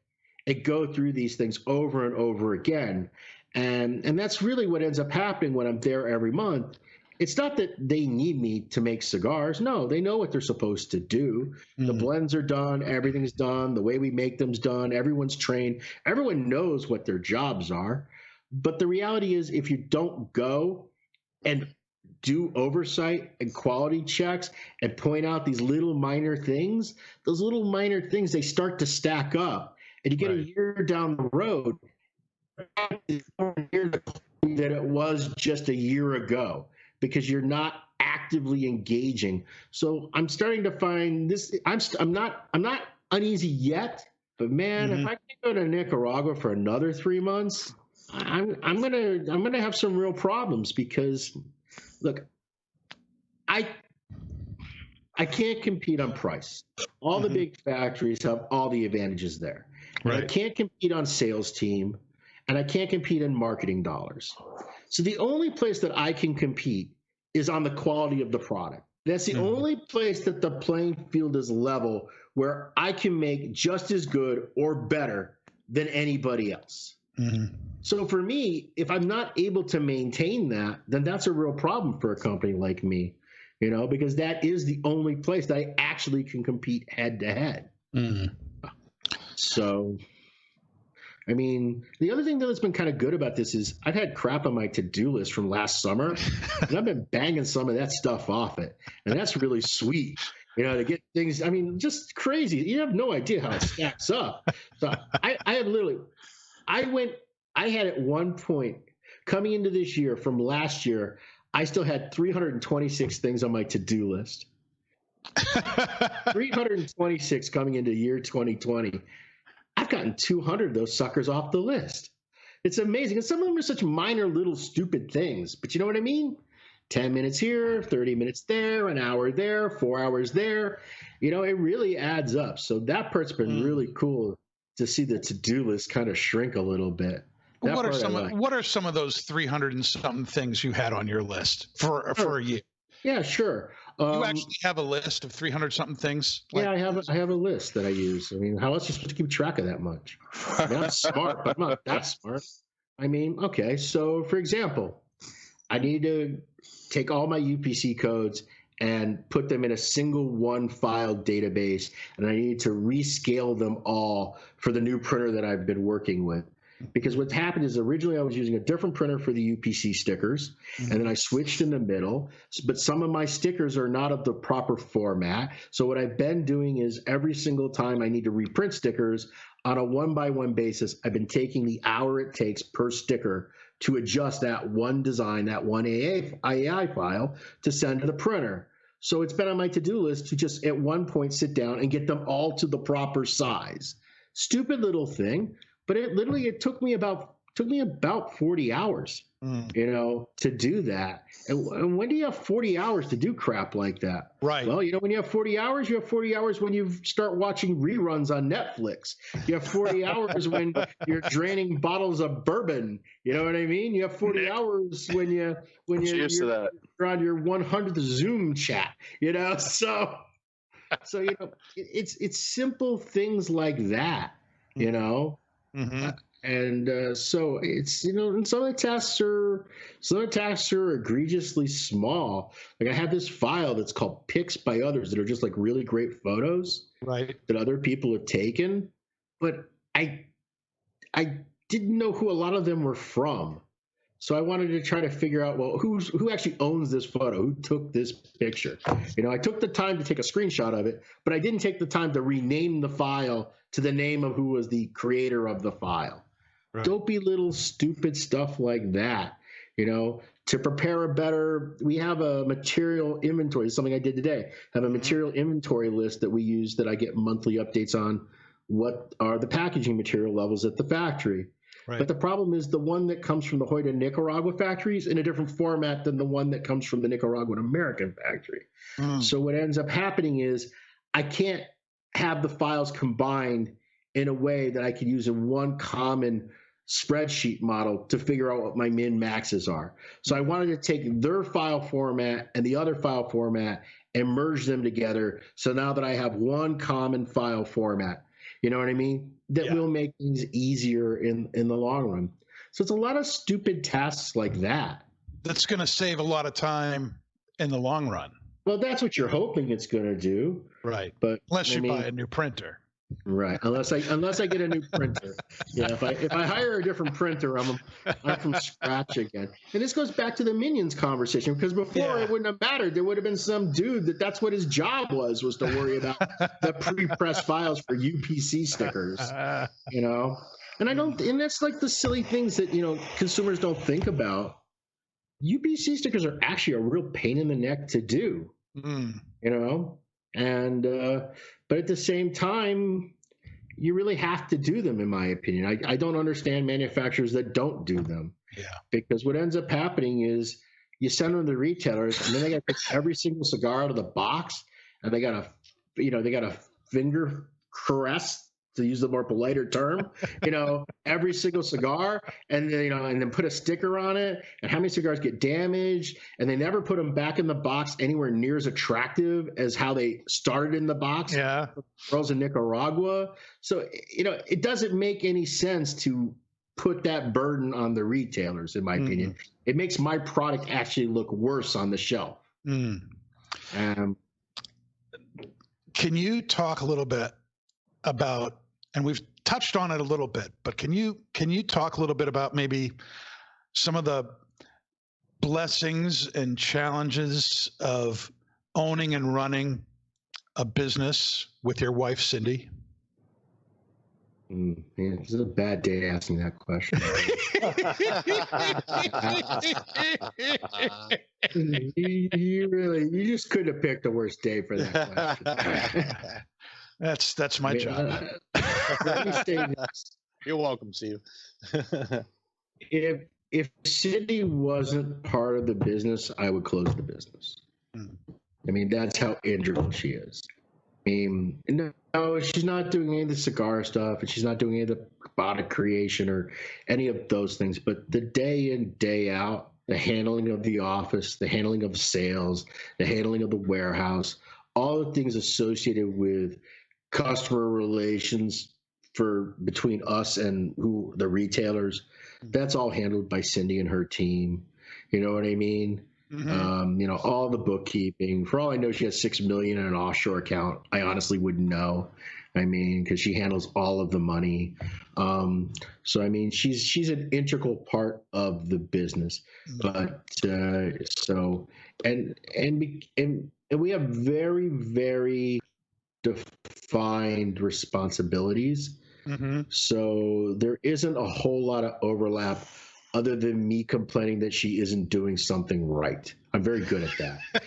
Speaker 2: and go through these things over and over again. And that's really what ends up happening when I'm there every month. It's not that they need me to make cigars. No, they know what they're supposed to do. The blends are done. Everything's done. The way we make them's done. Everyone's trained. Everyone knows what their jobs are. But the reality is, if you don't go and do oversight and quality checks and point out these little minor things, those little minor things, they start to stack up. And you get a year down the road that it was just a year ago because you're not actively engaging. So I'm starting to find this. I'm not uneasy yet, but man, if I can go to Nicaragua for another 3 months, I'm gonna have some real problems because, look, I can't compete on price. All the big factories have all the advantages there. I can't compete on sales team, and I can't compete in marketing dollars. So the only place that I can compete is on the quality of the product. That's the only place that the playing field is level where I can make just as good or better than anybody else. So for me, if I'm not able to maintain that, then that's a real problem for a company like me, because that is the only place that I actually can compete head to head. So, I mean, the other thing that's been kind of good about this is I've had crap on my to-do list from last summer, and I've been banging some of that stuff off it. And that's really sweet, to get things, just crazy. You have no idea how it stacks up. So I had at one point coming into this year from last year, I still had 326 things on my to-do list. 326 coming into year 2020. I've gotten 200 of those suckers off the list. It's amazing. And some of them are such minor little stupid things, but you know what I mean? 10 minutes here, 30 minutes there, an hour there, 4 hours there. It really adds up. So that part's been really cool to see the to-do list kind of shrink a little bit.
Speaker 3: What are some of those 300 and something things you had on your list for a year? Yeah,
Speaker 2: sure.
Speaker 3: You actually have a list of 300 something things?
Speaker 2: I have a list that I use. How else are you supposed to keep track of that much? I'm smart, but I'm not that smart. Okay. So for example, I need to take all my UPC codes and put them in a single one file database, and I need to rescale them all for the new printer that I've been working with. Because what's happened is originally I was using a different printer for the UPC stickers, and then I switched in the middle, but some of my stickers are not of the proper format. So what I've been doing is every single time I need to reprint stickers on a one-by-one basis, I've been taking the hour it takes per sticker to adjust that one design, that one AI file to send to the printer. So it's been on my to-do list to just at one point sit down and get them all to the proper size. Stupid little thing. But it took me about 40 hours, to do that. And when do you have 40 hours to do crap like that?
Speaker 3: Right.
Speaker 2: Well, when you have 40 hours, you have 40 hours when you start watching reruns on Netflix. You have 40 hours when you're draining bottles of bourbon. You know what I mean? You have 40 hours when you're on your 100th Zoom chat. So it's simple things like that. And so it's and some of the tasks are egregiously small. Like I have this file that's called pics by others that are just like really great photos that other people have taken, but I didn't know who a lot of them were from. So I wanted to try to figure out, well, who actually owns this photo? Who took this picture? I took the time to take a screenshot of it, but I didn't take the time to rename the file to the name of who was the creator of the file. Right. Dopey little stupid stuff like that. To prepare we have a material inventory. It's something I did today. Have a material inventory list that we use that I get monthly updates on what are the packaging material levels at the factory. Right. But the problem is the one that comes from the Hoyt, Nicaragua factory is in a different format than the one that comes from the Nicaraguan American factory. So what ends up happening is I can't have the files combined in a way that I could use in one common spreadsheet model to figure out what my min maxes are. So I wanted to take their file format and the other file format and merge them together. So now that I have one common file format, you know what I mean? That will make things easier in the long run. So it's a lot of stupid tasks like that.
Speaker 3: That's going to save a lot of time in the long run.
Speaker 2: Well, that's what you're hoping it's going to do.
Speaker 3: Right.
Speaker 2: But
Speaker 3: unless you buy a new printer.
Speaker 2: Right. Unless I get a new printer. Yeah. If I hire a different printer, I'm from scratch again. And this goes back to the Minions conversation, because before it wouldn't have mattered. There would have been some dude that's what his job was to worry about the pre-pressed files for UPC stickers. And that's like the silly things that consumers don't think about. UPC stickers are actually a real pain in the neck to do. And but at the same time, you really have to do them, in my opinion. I don't understand manufacturers that don't do them. Yeah. Because what ends up happening is you send them to the retailers, and then they got to pick every single cigar out of the box, and they got to finger caress, to use the more politer term, every single cigar, and then, and then put a sticker on it, and how many cigars get damaged, and they never put them back in the box anywhere near as attractive as how they started in the box. Yeah. Girls in Nicaragua. So, it doesn't make any sense to put that burden on the retailers, in my opinion. It makes my product actually look worse on the shelf.
Speaker 3: Can you talk a little bit about, and we've touched on it a little bit, but can you talk a little bit about maybe some of the blessings and challenges of owning and running a business with your wife, Cindy?
Speaker 2: Man, this is a bad day asking that question. You just couldn't have picked a worse day for that question.
Speaker 3: That's my job.
Speaker 2: Let me say this.
Speaker 8: You're welcome, Steve.
Speaker 2: If Cindy wasn't part of the business, I would close the business. I mean, that's how integral she is. I mean, no, she's not doing any of the cigar stuff, and she's not doing any of the product creation or any of those things. But the day in, day out, the handling of the office, the handling of sales, the handling of the warehouse, all the things associated with customer relations between us and the retailers, that's all handled by Cindy and her team. You know what I mean? All the bookkeeping. For all I know, she has $6 million in an offshore account. I honestly wouldn't know. I mean, because she handles all of the money. So I mean, she's an integral part of the business. But and we have very, very defined responsibilities. So there isn't a whole lot of overlap other than me complaining that she isn't doing something right. I'm very good at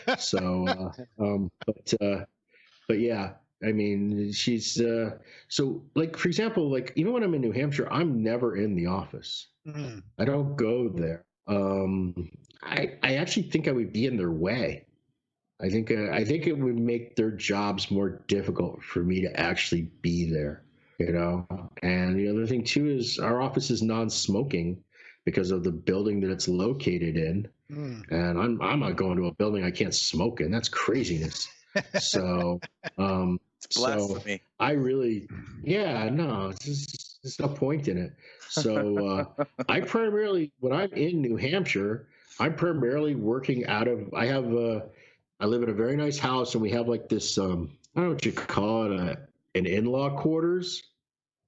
Speaker 2: that. So, but yeah, I mean, she's, so like, for example, like, when I'm in New Hampshire, I'm never in the office. I don't go there. I actually think I would be in their way. I think it would make their jobs more difficult for me to actually be there, And the other thing too is our office is non-smoking because of the building that it's located in, and I'm not going to a building I can't smoke in. That's craziness. So,
Speaker 6: it's blasphemy.
Speaker 2: So I really, there's no point in it. So I primarily, when I'm in New Hampshire, I'm primarily working out of. I live in a very nice house, and we have like this, I don't know what you call it, an in-law quarters.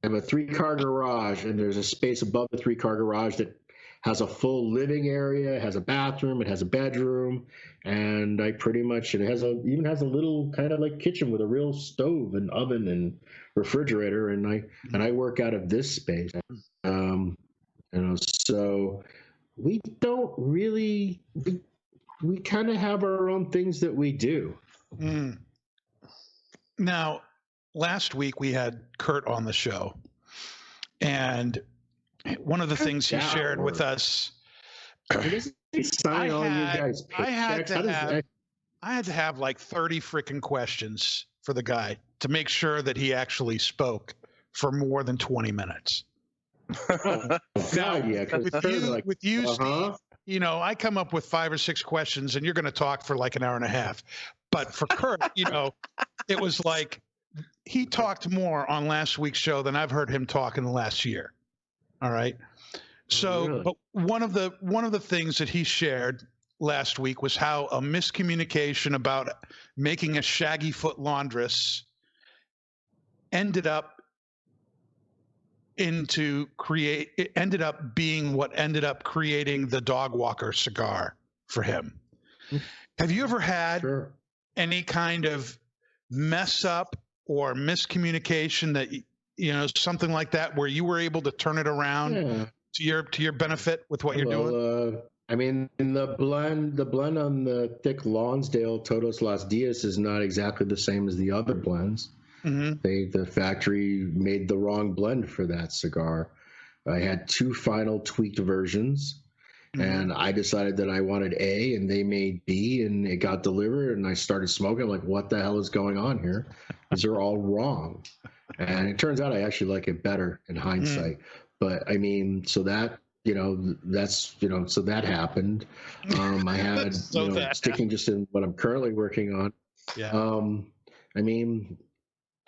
Speaker 2: I have a 3-car garage, and there's a space above the 3-car garage that has a full living area, it has a bathroom, it has a bedroom, and I pretty much it even has a little kind of like kitchen with a real stove and oven and refrigerator, and I work out of this space. So we don't really we kind of have our own things that we do.
Speaker 3: Now, last week we had Kurt on the show, and one of the things he shared with us, I had to have like 30 freaking questions for the guy to make sure that he actually spoke for more than 20 minutes. With you, Steve, you know, I come up with 5 or 6 questions and you're going to talk for like an hour and a half. But for Kurt, you know, it was like he talked more on last week's show than I've heard him talk in the last year. All right. So, really? But one of the things that he shared last week was how a miscommunication about making a shaggy foot laundress ended up being what ended up creating the dog walker cigar for him. Have you ever had any kind of mess up or miscommunication that, you know, something like that where you were able to turn it around to your benefit with what you're doing?
Speaker 2: I mean, the blend on the thick Lonsdale Todos Los Dias is not exactly the same as the other blends. The factory made the wrong blend for that cigar. I had 2 final tweaked versions, and I decided that I wanted A, and they made B, and it got delivered, and I started smoking. I'm like, what the hell is going on here? These are all wrong. And it turns out I actually like it better in hindsight. But I mean, so that, you know, that's, you know, so that happened. I had, sticking just in what I'm currently working on. I mean,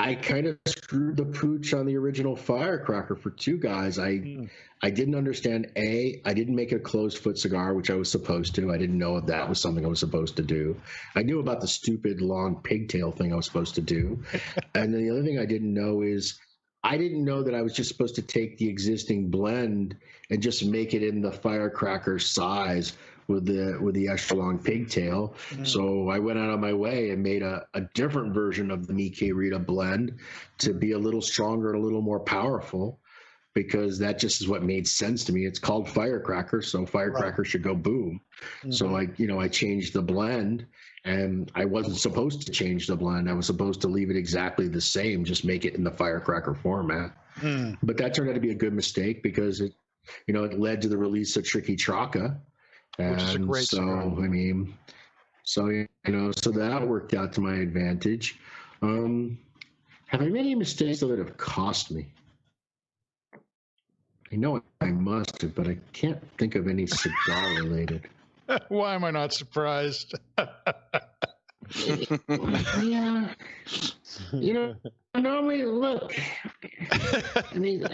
Speaker 2: I kind of screwed the pooch on the original Firecracker for 2 guys. I didn't understand I didn't make a closed foot cigar, which I was supposed to. I didn't know if that was something I was supposed to do. I knew about the stupid long pigtail thing I was supposed to do. And then the other thing I didn't know is I didn't know that I was just supposed to take the existing blend and just make it in the Firecracker size with the extra long pigtail. So I went out of my way and made a different version of the Mi Querida blend to be a little stronger and a little more powerful, because that just is what made sense to me. It's called Firecracker, so Firecracker should go boom. So I changed the blend, and I wasn't supposed to change the blend. I was supposed to leave it exactly the same, just make it in the Firecracker format. But that turned out to be a good mistake, because it led to the release of Tricky Chaka.
Speaker 3: Which is a great cigar.
Speaker 2: I mean, so that worked out to my advantage. Have I made any mistakes that have cost me? I know I must have, but I can't think of any cigar related.
Speaker 3: Why am I not surprised?
Speaker 2: Yeah. Normally, look. I mean,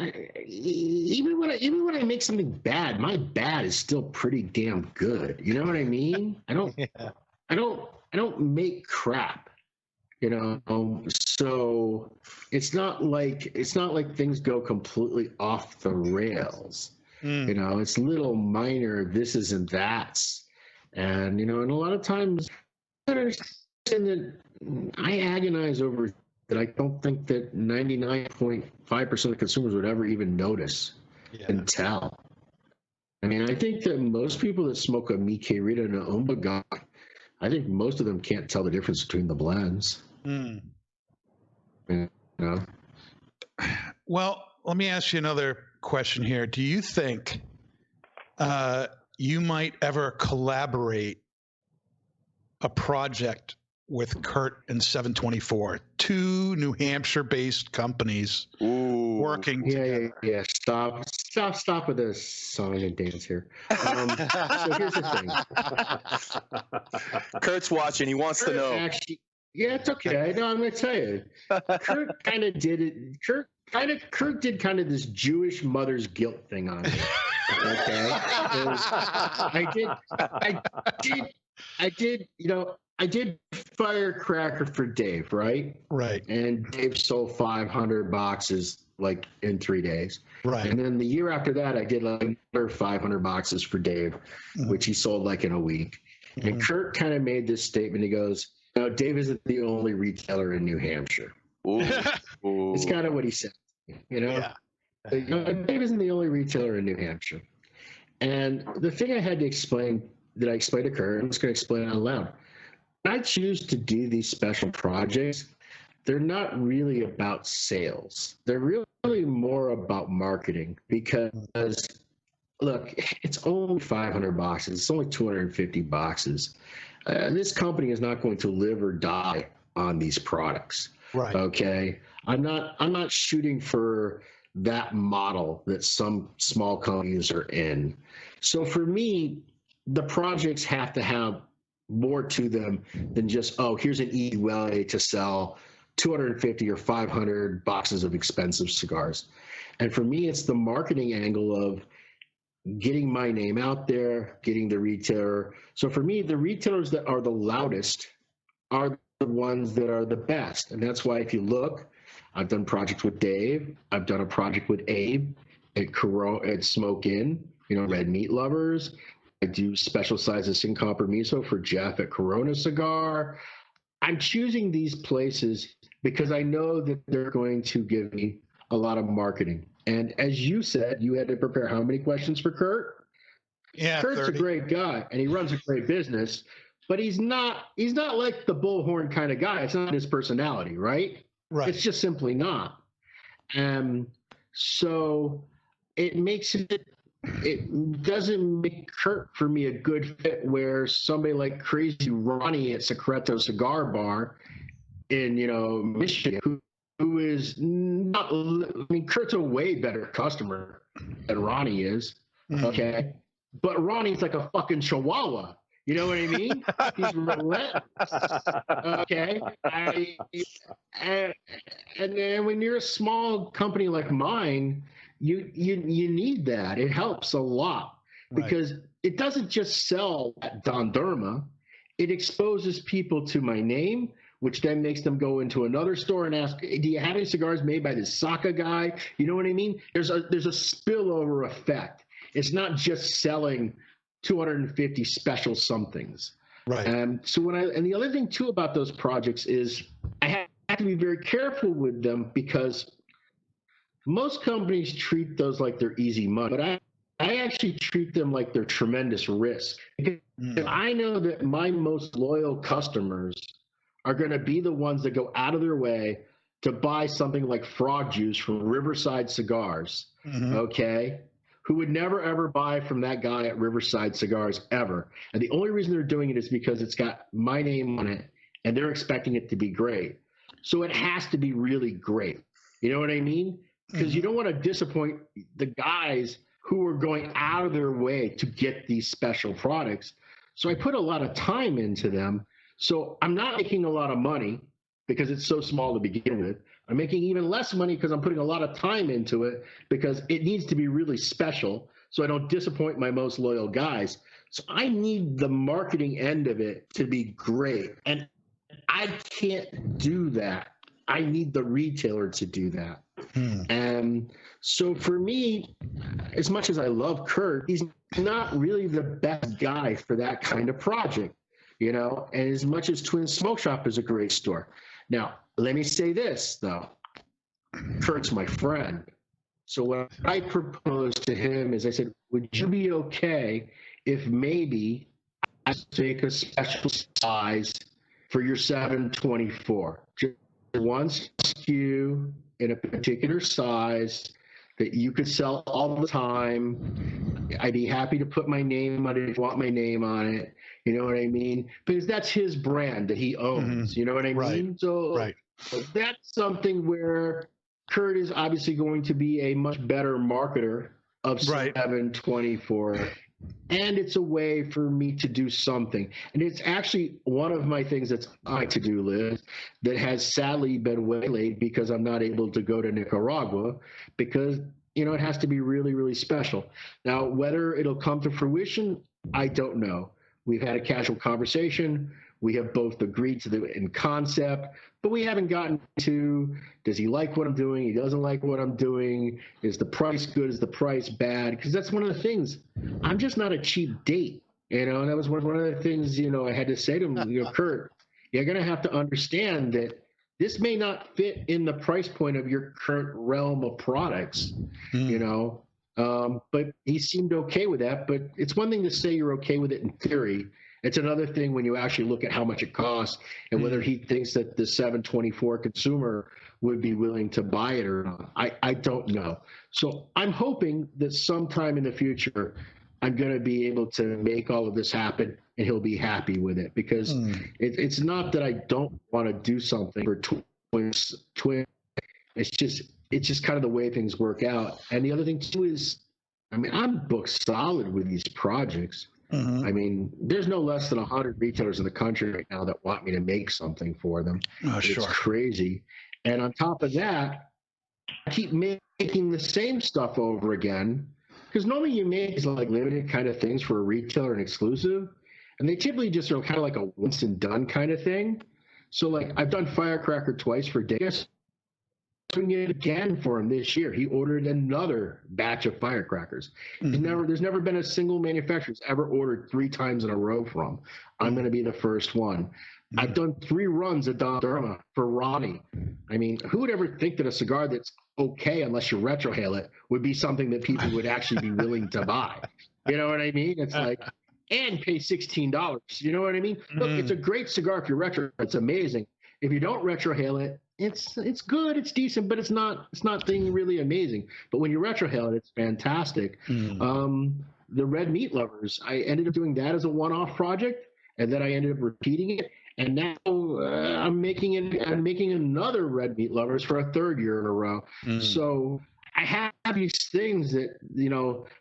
Speaker 2: even when I make something bad, my bad is still pretty damn good. You know what I mean? I don't make crap. So it's not like things go completely off the rails. It's little minor thises and that's, and and a lot of times I understand that I agonize over that. I don't think that 99.5% of consumers would ever even notice and tell. I mean, I think that most people that smoke a Mi Querida and an Umbaga, I think most of them can't tell the difference between the blends.
Speaker 3: Well, let me ask you another question here. Do you think you might ever collaborate a project with Kurt and 724, 2 New Hampshire-based companies working together?
Speaker 2: Yeah. Stop with this song and dance here. So here's the thing.
Speaker 6: Kurt's watching. He wants to know.
Speaker 2: Actually, yeah, it's okay. No, I'm going to tell you. Kurt kind of did it. Kurt did kind of this Jewish mother's guilt thing on me. Okay. I did Firecracker for Dave, right?
Speaker 3: Right.
Speaker 2: And Dave sold 500 boxes like in 3 days.
Speaker 3: Right.
Speaker 2: And then the year after that, I did like another 500 boxes for Dave, which he sold like in a week. And Kurt kind of made this statement. He goes, "No, Dave isn't the only retailer in New Hampshire."
Speaker 6: Ooh.
Speaker 2: It's kind of what he said, you know?
Speaker 3: Yeah.
Speaker 2: Dave isn't the only retailer in New Hampshire. And the thing I had to explain, that I explained to Kurt, I'm just going to explain it out loud. When I choose to do these special projects, they're not really about sales. They're really more about marketing because, look, it's only 500 boxes. It's only 250 boxes. This company is not going to live or die on these products.
Speaker 3: Right.
Speaker 2: Okay. I'm not shooting for that model that some small companies are in. So for me, the projects have to have more to them than just, oh, here's an easy way to sell 250 or 500 boxes of expensive cigars. And for me, it's the marketing angle of getting my name out there, getting the retailer. So for me, the retailers that are the loudest are the ones that are the best. And that's why if you look, I've done projects with Dave. I've done a project with Abe at Smoke Inn, Red Meat Lovers. I do special sizes in copper miso for Jeff at Corona Cigar. I'm choosing these places because I know that they're going to give me a lot of marketing. And as you said, you had to prepare how many questions for Kurt?
Speaker 3: Yeah,
Speaker 2: Kurt's
Speaker 3: 30.
Speaker 2: a great guy and he runs a great business, but he's not like the bullhorn kind of guy. It's not his personality, right?
Speaker 3: Right.
Speaker 2: It's just simply not. So it doesn't make Kurt for me a good fit where somebody like Crazy Ronnie at Secreto Cigar Bar in, Michigan, who is not, Kurt's a way better customer than Ronnie is. Okay. But Ronnie's like a fucking chihuahua. You know what I mean? He's relentless. Okay. And then when you're a small company like mine, you need that. It helps a lot because it doesn't just sell at Don Derma. It exposes people to my name, which then makes them go into another store and ask, "Do you have any cigars made by this Saka guy?" You know what I mean? There's a spillover effect. It's not just selling 250 special somethings.
Speaker 3: Right.
Speaker 2: And the other thing too about those projects is I have to be very careful with them because most companies treat those like they're easy money, but I actually treat them like they're tremendous risk. Because I know that my most loyal customers are going to be the ones that go out of their way to buy something like Frog Juice from Riverside Cigars, okay? Who would never, ever buy from that guy at Riverside Cigars ever. And the only reason they're doing it is because it's got my name on it, and they're expecting it to be great. So it has to be really great. You know what I mean? Because you don't want to disappoint the guys who are going out of their way to get these special products. So I put a lot of time into them. So I'm not making a lot of money because it's so small to begin with. I'm making even less money because I'm putting a lot of time into it because it needs to be really special so I don't disappoint my most loyal guys. So I need the marketing end of it to be great. And I can't do that. I need the retailer to do that. And so for me, as much as I love Kurt, he's not really the best guy for that kind of project, and as much as Twin Smoke Shop is a great store. Now, let me say this, though. Kurt's my friend. So what I proposed to him is I said, would you be okay if maybe I take a special size for your 724? Just one SKU in a particular size that you could sell all the time. I'd be happy to put my name on it if you want my name on it. You know what I mean? Because that's his brand that he owns. You know what I mean? So that's something where Kurt is obviously going to be a much better marketer of 724. And it's a way for me to do something. And it's actually one of my things that's on my to-do list that has sadly been waylaid because I'm not able to go to Nicaragua because, it has to be really, really special. Now, whether it'll come to fruition, I don't know. We've had a casual conversation We have both agreed to the in concept, but we haven't gotten to, does he like what I'm doing? He doesn't like what I'm doing. Is the price good? Is the price bad? Because that's one of the things. I'm just not a cheap date, and that was one of the things, I had to say to him, Kurt, you're going to have to understand that this may not fit in the price point of your current realm of products, but he seemed okay with that. But it's one thing to say you're okay with it in theory. It's another thing when you actually look at how much it costs and whether he thinks that the 724 consumer would be willing to buy it or not. I don't know. So I'm hoping that sometime in the future, I'm going to be able to make all of this happen and he'll be happy with it, because it's not that I don't want to do something for twins. It's just kind of the way things work out. And the other thing too is, I'm booked solid with these projects. There's no less than 100 retailers in the country right now that want me to make something for them.
Speaker 3: Oh, sure.
Speaker 2: It's crazy. And on top of that, I keep making the same stuff over again, because normally you make these like limited kind of things for a retailer and exclusive, and they typically just are kind of like a once and done kind of thing. So like I've done Firecracker twice for Davis. Doing it again for him this year. He ordered another batch of firecrackers. There's never been a single manufacturer who's ever ordered 3 times in a row from. I'm going to be the first one. I've done 3 runs at Don Derma for Ronnie. Who would ever think that a cigar that's okay, unless you retrohale it, would be something that people would actually be willing to buy? You know what I mean? It's like, and pay $16. You know what I mean? Look, it's a great cigar if you retro. It's amazing. If you don't retrohale it, it's good, it's decent, but it's not thing really amazing. But when you retrohale it, it's fantastic. The Red Meat Lovers, I ended up doing that as a one-off project, and then I ended up repeating it, and now I'm making another Red Meat Lovers for a 3rd year in a row. So I have these things that,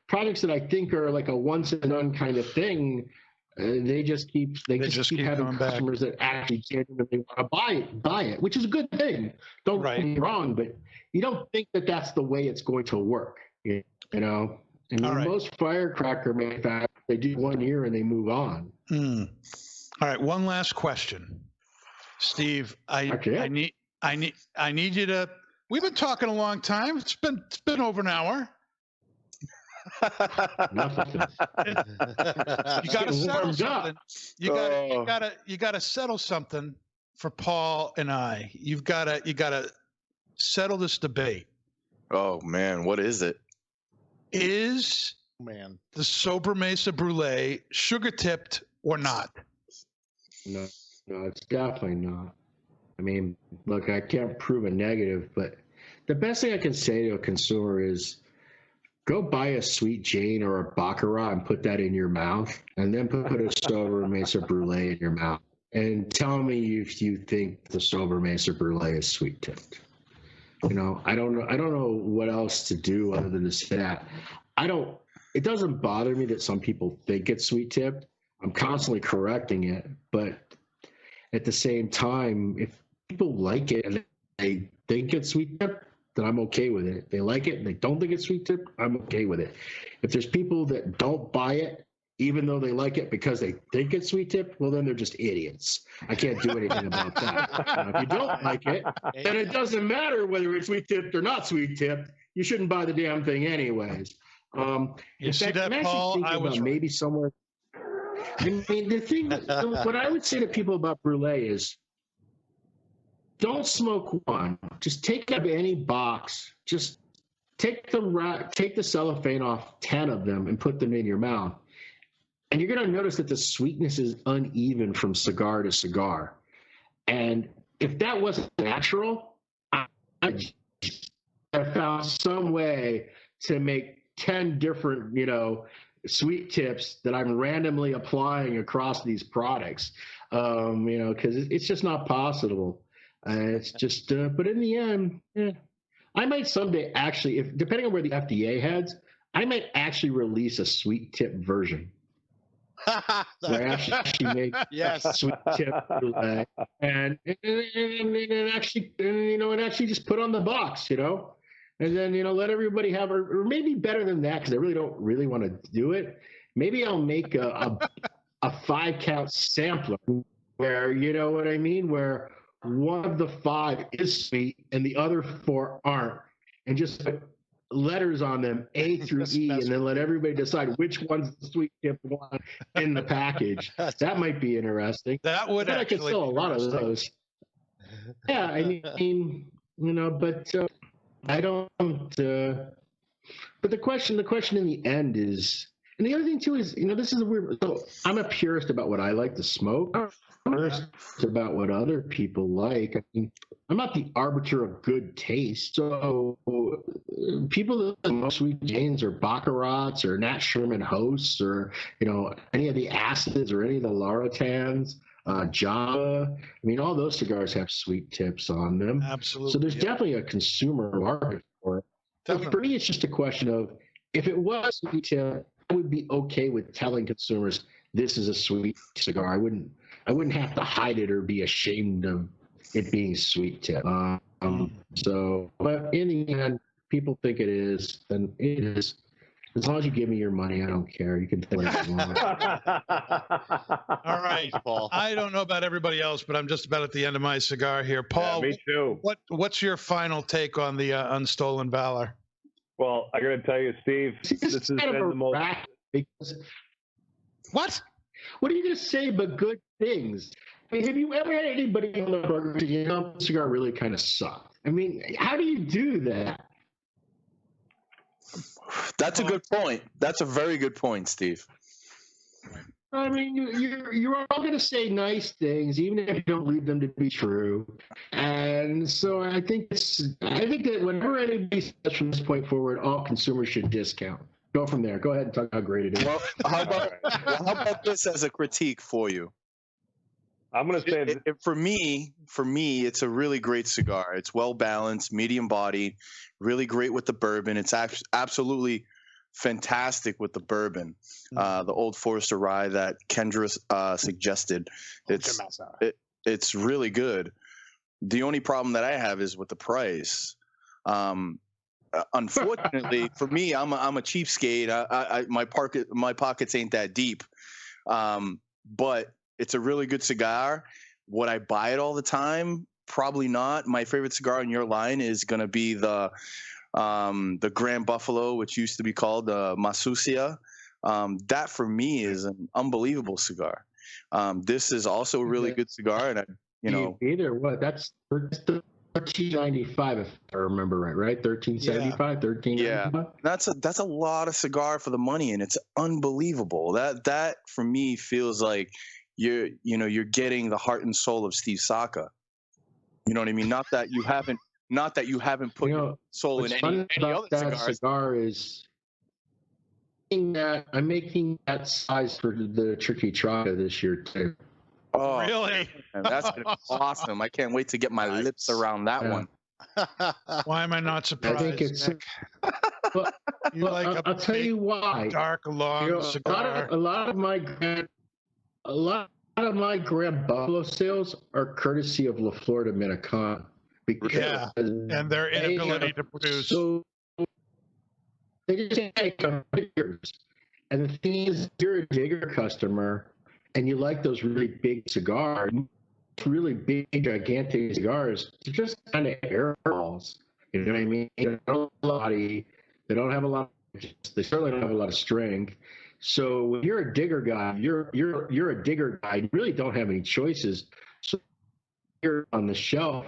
Speaker 2: projects that I think are like a once and done kind of thing. They just keep having customers that actually genuinely want to buy it, which is a good thing. Don't get me wrong, but you don't think that that's the way it's going to work, most firecracker manufacturers, they do 1 year and they move on.
Speaker 3: All right, one last question, Steve. I need you to. We've been talking a long time. It's been over an hour. You got to settle something. You got to settle something for Paul and I. You got to settle this debate.
Speaker 6: Oh man, what is it?
Speaker 3: Is the Sober Mesa Brulee sugar tipped or not?
Speaker 2: No, it's definitely not. Look, I can't prove a negative, but the best thing I can say to a consumer is, go buy a Sweet Jane or a Baccarat and put that in your mouth, and then put a Sober Mesa Brulee in your mouth, and tell me if you think the Sober Mesa Brulee is sweet tipped. I don't know what else to do other than to say that. It doesn't bother me that some people think it's sweet tipped. I'm constantly correcting it, but at the same time, if people like it and they think it's sweet tipped, then I'm okay with it. If they like it and they don't think it's sweet tipped, I'm okay with it. If there's people that don't buy it, even though they like it because they think it's sweet tipped, well, then they're just idiots. I can't do anything about that. If you don't like it, then it doesn't matter whether it's sweet tipped or not sweet tipped. You shouldn't buy the damn thing anyways.
Speaker 3: You see that, Paul? I was
Speaker 2: maybe somewhere. What I would say to people about Brulee is, don't smoke one. Just take out any box. Just take the cellophane off 10 of them and put them in your mouth. And you're going to notice that the sweetness is uneven from cigar to cigar. And if that wasn't natural, I found some way to make 10 different, sweet tips that I'm randomly applying across these products, because it's just not possible. It's just, but in the end, I might someday actually, depending on where the FDA heads, I might actually release a sweet tip version. Where I actually make sweet tip and actually just put on the box, and then let everybody have, or maybe better than that, because I really don't really want to do it. Maybe I'll make a 5-count sampler where, you know what I mean? Where one of the 5 is sweet and the other 4 aren't. And just put letters on them, A through E, and then let everybody decide which one's the sweet tip one in the package. That might be interesting.
Speaker 3: That would
Speaker 2: I could
Speaker 3: actually
Speaker 2: sell a
Speaker 3: be
Speaker 2: lot of
Speaker 3: interesting.
Speaker 2: those. Yeah, I mean, you know, but I don't. But the question in the end is, and the other thing too is, you know, this is a weird. So I'm a purist about what I like to smoke. I'm a purist about what other people like. I mean, I'm not the arbiter of good taste. So people that smoke Sweet Janes or Baccarats or Nat Sherman Hosts or, you know, any of the acids or any of the Lauretans, Java. I mean, all those cigars have sweet tips on them.
Speaker 3: Absolutely.
Speaker 2: So there's definitely a consumer market for it. So for me, it's just a question of, if it was sweet tip, I would be okay with telling consumers this is a sweet cigar. I wouldn't have to hide it or be ashamed of it being sweet tip. So, but in the end, people think it is, then it is. As long as you give me your money, I don't care. You can tell me what you want.
Speaker 3: All right,
Speaker 8: Paul.
Speaker 3: I don't know about everybody else, but I'm just about at the end of my cigar here. Paul,
Speaker 5: me too.
Speaker 3: What's your final take on the Unstolen Valor?
Speaker 5: Well, I got to tell you, Steve, this has been the most.
Speaker 2: Because
Speaker 3: What?
Speaker 2: what are you going to say but good things? I mean, have you ever had anybody on the burger say, you know, the cigar really kind of sucked? I mean, how do you do that?
Speaker 6: That's a good point. That's a very good point, Steve.
Speaker 2: I mean, you're all going to say nice things, even if you don't believe them to be true. And so I think that whenever anybody says from this point forward, all consumers should discount. Go from there. Go ahead and talk how great it is.
Speaker 6: Well, how about this as a critique for you?
Speaker 5: I'm going to say
Speaker 6: For me, it's a really great cigar. It's well balanced, medium bodied, really great with the bourbon. It's absolutely fantastic with the bourbon. The Old Forester Rye that Kendra suggested. It's really good. The only problem that I have is with the price. Unfortunately, for me, I'm a cheapskate. My pockets ain't that deep. But it's a really good cigar. Would I buy it all the time? Probably not. My favorite cigar in your line is going to be the Grand Buffalo, which used to be called the Masusia. That for me is an unbelievable cigar. This is also a really good cigar, and
Speaker 2: either what? That's $13.95 if I remember right? $13.75, $13.95.
Speaker 6: Yeah, that's a lot of cigar for the money, and it's unbelievable. That for me feels like you're getting the heart and soul of Steve Saka. You know what I mean? Not that you haven't put your soul in any other cigars.
Speaker 2: Cigar is I'm making that size for the Tricky Traka this year too.
Speaker 6: Oh,
Speaker 3: really?
Speaker 6: Man, that's awesome! I can't wait to get my lips around that one.
Speaker 3: Why am I not surprised?
Speaker 2: I think it's. I'll tell you why.
Speaker 3: Dark, long cigar.
Speaker 2: A lot of my Grand Buffalo sales are courtesy of La Flor Dominicana.
Speaker 3: Yeah, and their inability to produce.
Speaker 2: So they just take diggers. And the thing is, you're a digger customer and you like those really big cigars, really big, gigantic cigars, they're just kind of airballs. You know what I mean? They don't have a lot of, they certainly don't have a lot of strength. So when you're a digger guy, you're a digger guy. You really don't have any choices. So here on the shelf,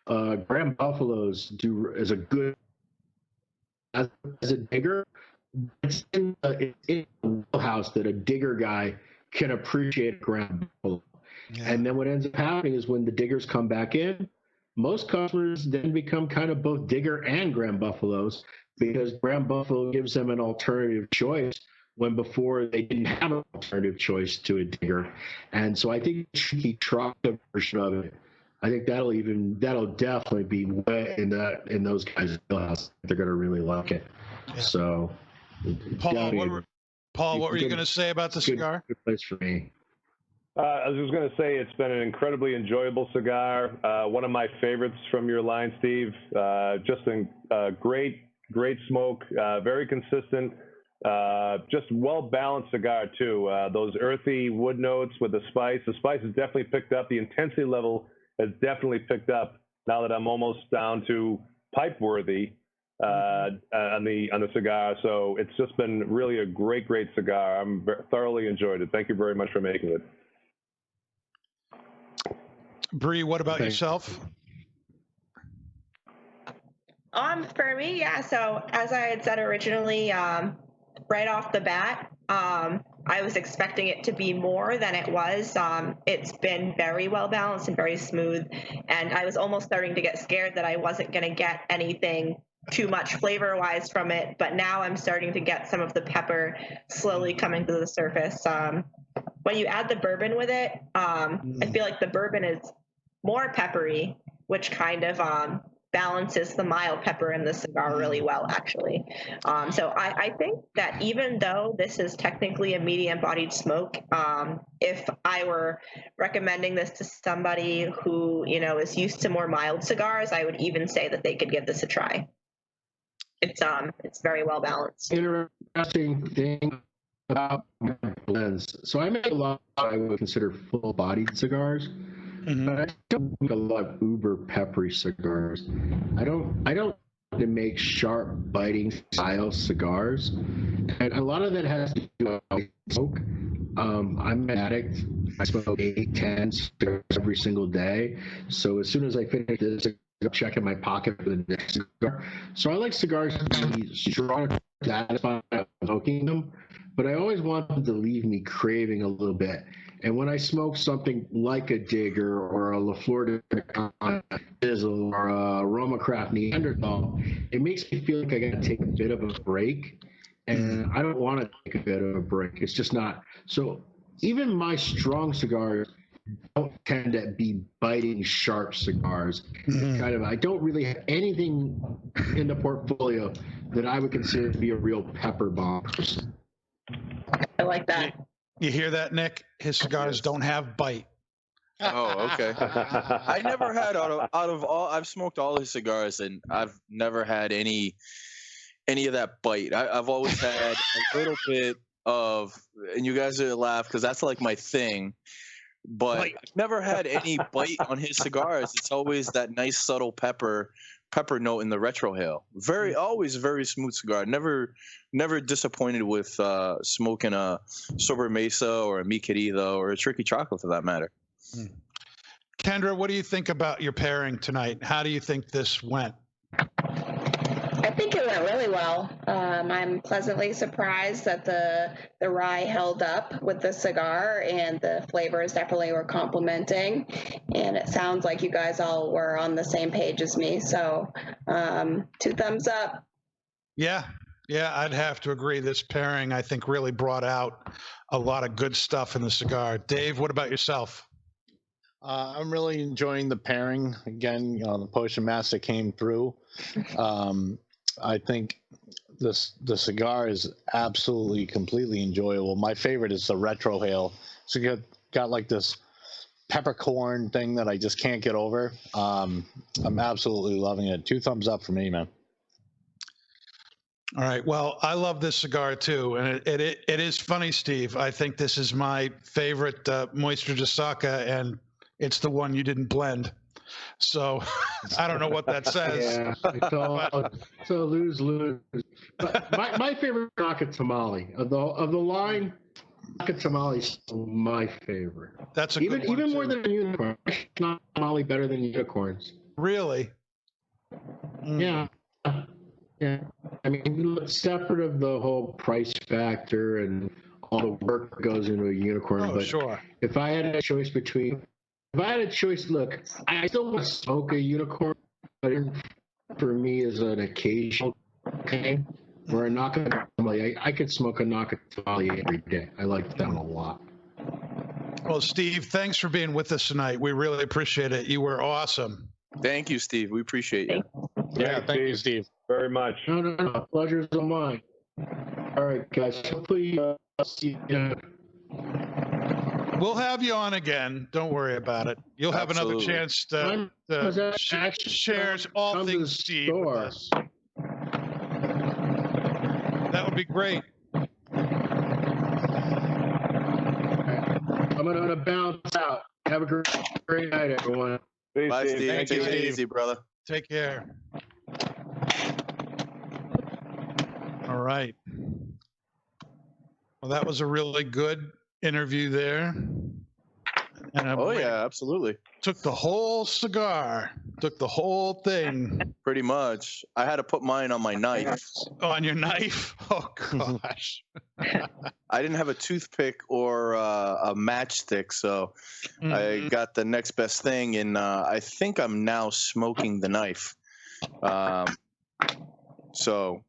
Speaker 2: Grand Buffaloes do as a good as a digger. It's in the wheelhouse that a digger guy can appreciate Grand Buffalo. Yeah. And then what ends up happening is when the diggers come back in, most customers then become kind of both digger and Grand Buffaloes, because Grand Buffalo gives them an alternative choice when before they didn't have an alternative choice to a digger. And so I think the Tricky Traka version of it, I think that'll definitely be way in those guys' wheelhouse. They're going to really like it. Yeah. So,
Speaker 3: Paul, what were you going to say about the cigar?
Speaker 2: Good place for me.
Speaker 5: I was just going to say it's been an incredibly enjoyable cigar. One of my favorites from your line, Steve. Just a great smoke, very consistent. Just well-balanced cigar, too. Those earthy wood notes with the spice. The spice has definitely picked up. The intensity level has definitely picked up now that I'm almost down to pipe-worthy on the cigar. So it's just been really a great, great cigar. I'm thoroughly enjoyed it. Thank you very much for making it.
Speaker 3: Bree, what about yourself?
Speaker 7: For me, yeah. So as I had said originally, right off the bat, I was expecting it to be more than it was. It's been very well balanced and very smooth, and I was almost starting to get scared that I wasn't going to get anything too much flavor-wise from it. But now I'm starting to get some of the pepper slowly coming to the surface. When you add the bourbon with it, I feel like the bourbon is more peppery, which kind of balances the mild pepper in the cigar really well, actually. So I think that even though this is technically a medium-bodied smoke, if I were recommending this to somebody who, you know, is used to more mild cigars, I would even say that they could give this a try. It's very well balanced.
Speaker 2: Interesting thing about blends. So I make a lot of what I would consider full-bodied cigars. But I don't make a lot of uber peppery cigars. I don't make sharp biting style cigars, and a lot of that has to do with smoke. I'm an addict. I smoke 8-10 cigars every single day. So as soon as I finish this, I'm checking my pocket for the next cigar. So I like cigars to be strong, satisfying smoking them, but I always want them to leave me craving a little bit. And when I smoke something like a Digger or a La Flor de Dizzle or a Roma Craft Neanderthal, it makes me feel like I got to take a bit of a break. And I don't want to take a bit of a break. It's just not. So even my strong cigars don't tend to be biting, sharp cigars. I don't really have anything in the portfolio that I would consider to be a real pepper bomb.
Speaker 7: I like that.
Speaker 3: You hear that, Nick? His cigars don't have bite.
Speaker 6: Oh, okay. I never had out of all. I've smoked all his cigars, and I've never had any of that bite. I've always had a little bit of, and you guys are laugh because that's like my thing. But I've never had any bite on his cigars. It's always that nice subtle pepper note in the retrohale. Always very smooth cigar. Never disappointed with smoking a Sober Mesa or a Mi Querido or a Tricky Chocolate for that matter.
Speaker 3: Kendra, what do you think about your pairing tonight? How do you think this went?
Speaker 4: I think it went really well. I'm pleasantly surprised that the rye held up with the cigar, and the flavors definitely were complementing. And it sounds like you guys all were on the same page as me. So 2 thumbs up.
Speaker 3: Yeah, I'd have to agree. This pairing, I think, really brought out a lot of good stuff in the cigar. Dave, what about yourself?
Speaker 8: I'm really enjoying the pairing. Again, the Potion Master came through. I think the cigar is absolutely, completely enjoyable. My favorite is the retrohale. So you got like this peppercorn thing that I just can't get over. I'm absolutely loving it. 2 thumbs up for me, man.
Speaker 3: All right. Well, I love this cigar too, and it is funny, Steve. I think this is my favorite Muestra De Saka, and it's the one you didn't blend. So I don't know what that says.
Speaker 2: Yeah, it's a lose-lose. But my favorite Naka Tamale of the line, Naka Tamale is my favorite.
Speaker 3: That's a good one
Speaker 2: even
Speaker 3: too.
Speaker 2: more than a unicorn. Naka Tamale better than unicorns.
Speaker 3: Really?
Speaker 2: Yeah. Yeah. I mean, separate of the whole price factor and all the work that goes into a unicorn.
Speaker 3: Oh,
Speaker 2: but
Speaker 3: sure.
Speaker 2: If I had a choice, look, I still want to smoke a unicorn, but for me is an occasional thing. Where a Naka Tamale, I could smoke a Naka Tamale every day. I like them a lot.
Speaker 3: Well, Steve, thanks for being with us tonight. We really appreciate it. You were awesome.
Speaker 6: Thank you, Steve. We appreciate you.
Speaker 8: Yeah, thank you, Steve.
Speaker 5: Very much.
Speaker 2: No. Pleasure's all mine. All right, guys. Hopefully, see you.
Speaker 3: We'll have you on again. Don't worry about it. You'll have another chance to share all things Steve with us. That would be great.
Speaker 2: I'm going to bounce out. Have a great night, everyone.
Speaker 6: Bye, Steve.
Speaker 3: Thank
Speaker 6: Take
Speaker 3: you,
Speaker 6: it
Speaker 3: Steve.
Speaker 6: easy, brother.
Speaker 3: Take care. All right. Well, that was a really good interview there. And
Speaker 6: Oh, yeah, absolutely.
Speaker 3: took the whole cigar, took the whole thing.
Speaker 6: Pretty much. I had to put mine on my knife.
Speaker 3: On your knife? Oh, gosh.
Speaker 6: I didn't have a toothpick or a matchstick, so I got the next best thing, and I think I'm now smoking the knife. So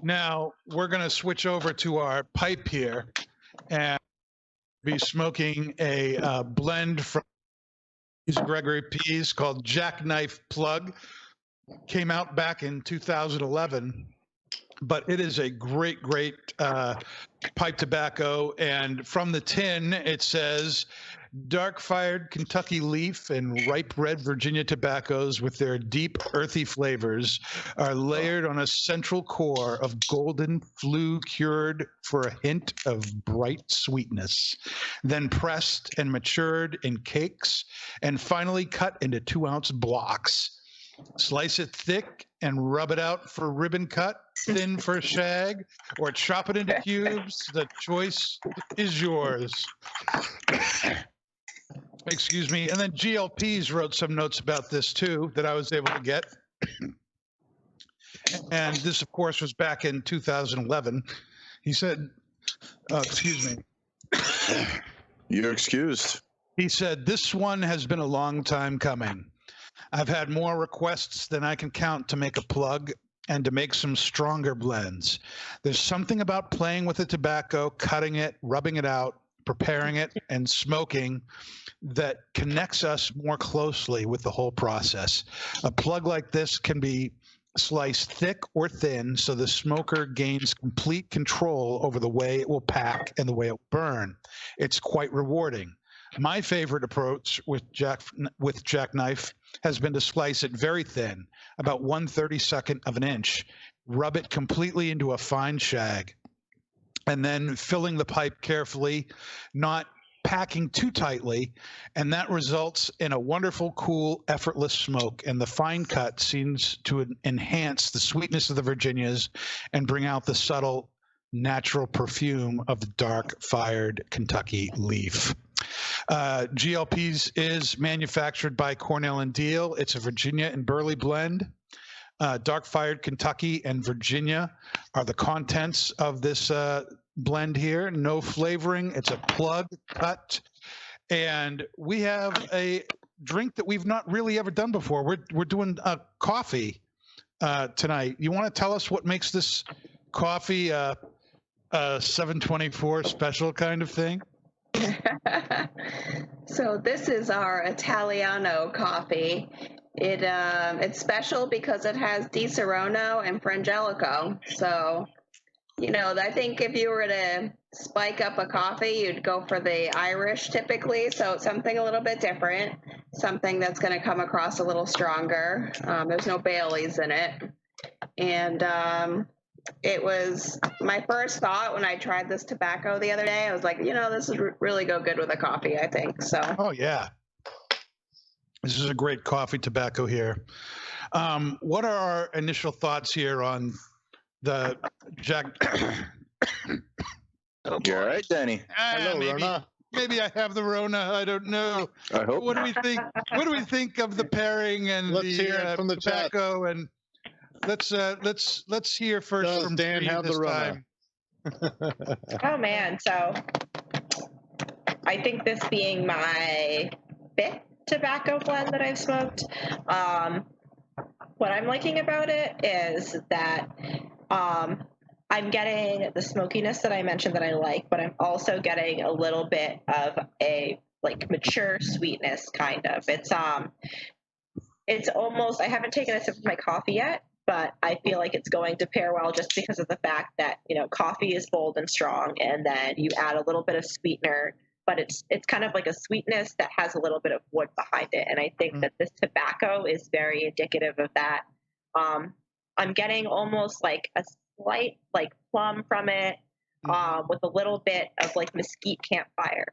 Speaker 3: now we're going to switch over to our pipe here and be smoking a blend from Gregory Pease called Jackknife Plug. Came out back in 2011, but it is a great pipe tobacco. And from the tin, it says dark-fired Kentucky leaf and ripe red Virginia tobaccos with their deep, earthy flavors are layered on a central core of golden flue cured for a hint of bright sweetness, then pressed and matured in cakes, and finally cut into 2-ounce blocks. Slice it thick and rub it out for ribbon cut, thin for shag, or chop it into cubes. The choice is yours. Excuse me. And then GL Pease wrote some notes about this too that I was able to get. And this, of course, was back in 2011. He said, excuse me.
Speaker 6: you're excused.
Speaker 3: He said, this one has been a long time coming. I've had more requests than I can count to make a plug and to make some stronger blends. There's something about playing with the tobacco, cutting it, rubbing it out, preparing it, and smoking that connects us more closely with the whole process. A plug like this can be sliced thick or thin so the smoker gains complete control over the way it will pack and the way it will burn. It's quite rewarding. My favorite approach with jackknife has been to slice it very thin, about 1/32 of an inch, rub it completely into a fine shag, and then filling the pipe carefully, not packing too tightly, and that results in a wonderful, cool, effortless smoke, and the fine cut seems to enhance the sweetness of the Virginias and bring out the subtle, natural perfume of the dark-fired Kentucky leaf. GL Pease is manufactured by Cornell and Deal. It's a Virginia and Burley blend. Dark-fired Kentucky and Virginia are the contents of this blend here. No flavoring. It's a plug cut. And we have a drink that we've not really ever done before. We're doing a coffee tonight. You want to tell us what makes this coffee a 724 special kind of thing?
Speaker 4: So this is our Italiano coffee. It's special because it has Disaronno and Frangelico. So, I think if you were to spike up a coffee, you'd go for the Irish typically. So it's something a little bit different, something that's going to come across a little stronger. There's no Baileys in it. And it was my first thought when I tried this tobacco the other day. I was like, this would really go good with a coffee, I think. So.
Speaker 3: Oh, yeah. This is a great coffee tobacco here. What are our initial thoughts here on the Jack?
Speaker 6: Oh, you're all right, Danny.
Speaker 8: Hello, Rona.
Speaker 3: Maybe I have the Rona. I don't know.
Speaker 6: I hope.
Speaker 3: What do we think? What do we think of the pairing and
Speaker 8: Let's hear it from the
Speaker 3: tobacco? And let's hear first from
Speaker 8: Dan
Speaker 3: Bree
Speaker 8: have
Speaker 3: this
Speaker 8: the Rona?
Speaker 7: Oh man, so I think this being my 5th tobacco blend that I've smoked, what I'm liking about it is that I'm getting the smokiness that I mentioned that I like, but I'm also getting a little bit of a mature sweetness kind of. It's almost, I haven't taken a sip of my coffee yet, but I feel like it's going to pair well just because of the fact that, coffee is bold and strong, and then you add a little bit of sweetener, but it's kind of like a sweetness that has a little bit of wood behind it. And I think that this tobacco is very indicative of that. I'm getting almost like a slight plum from it. with a little bit of like mesquite campfire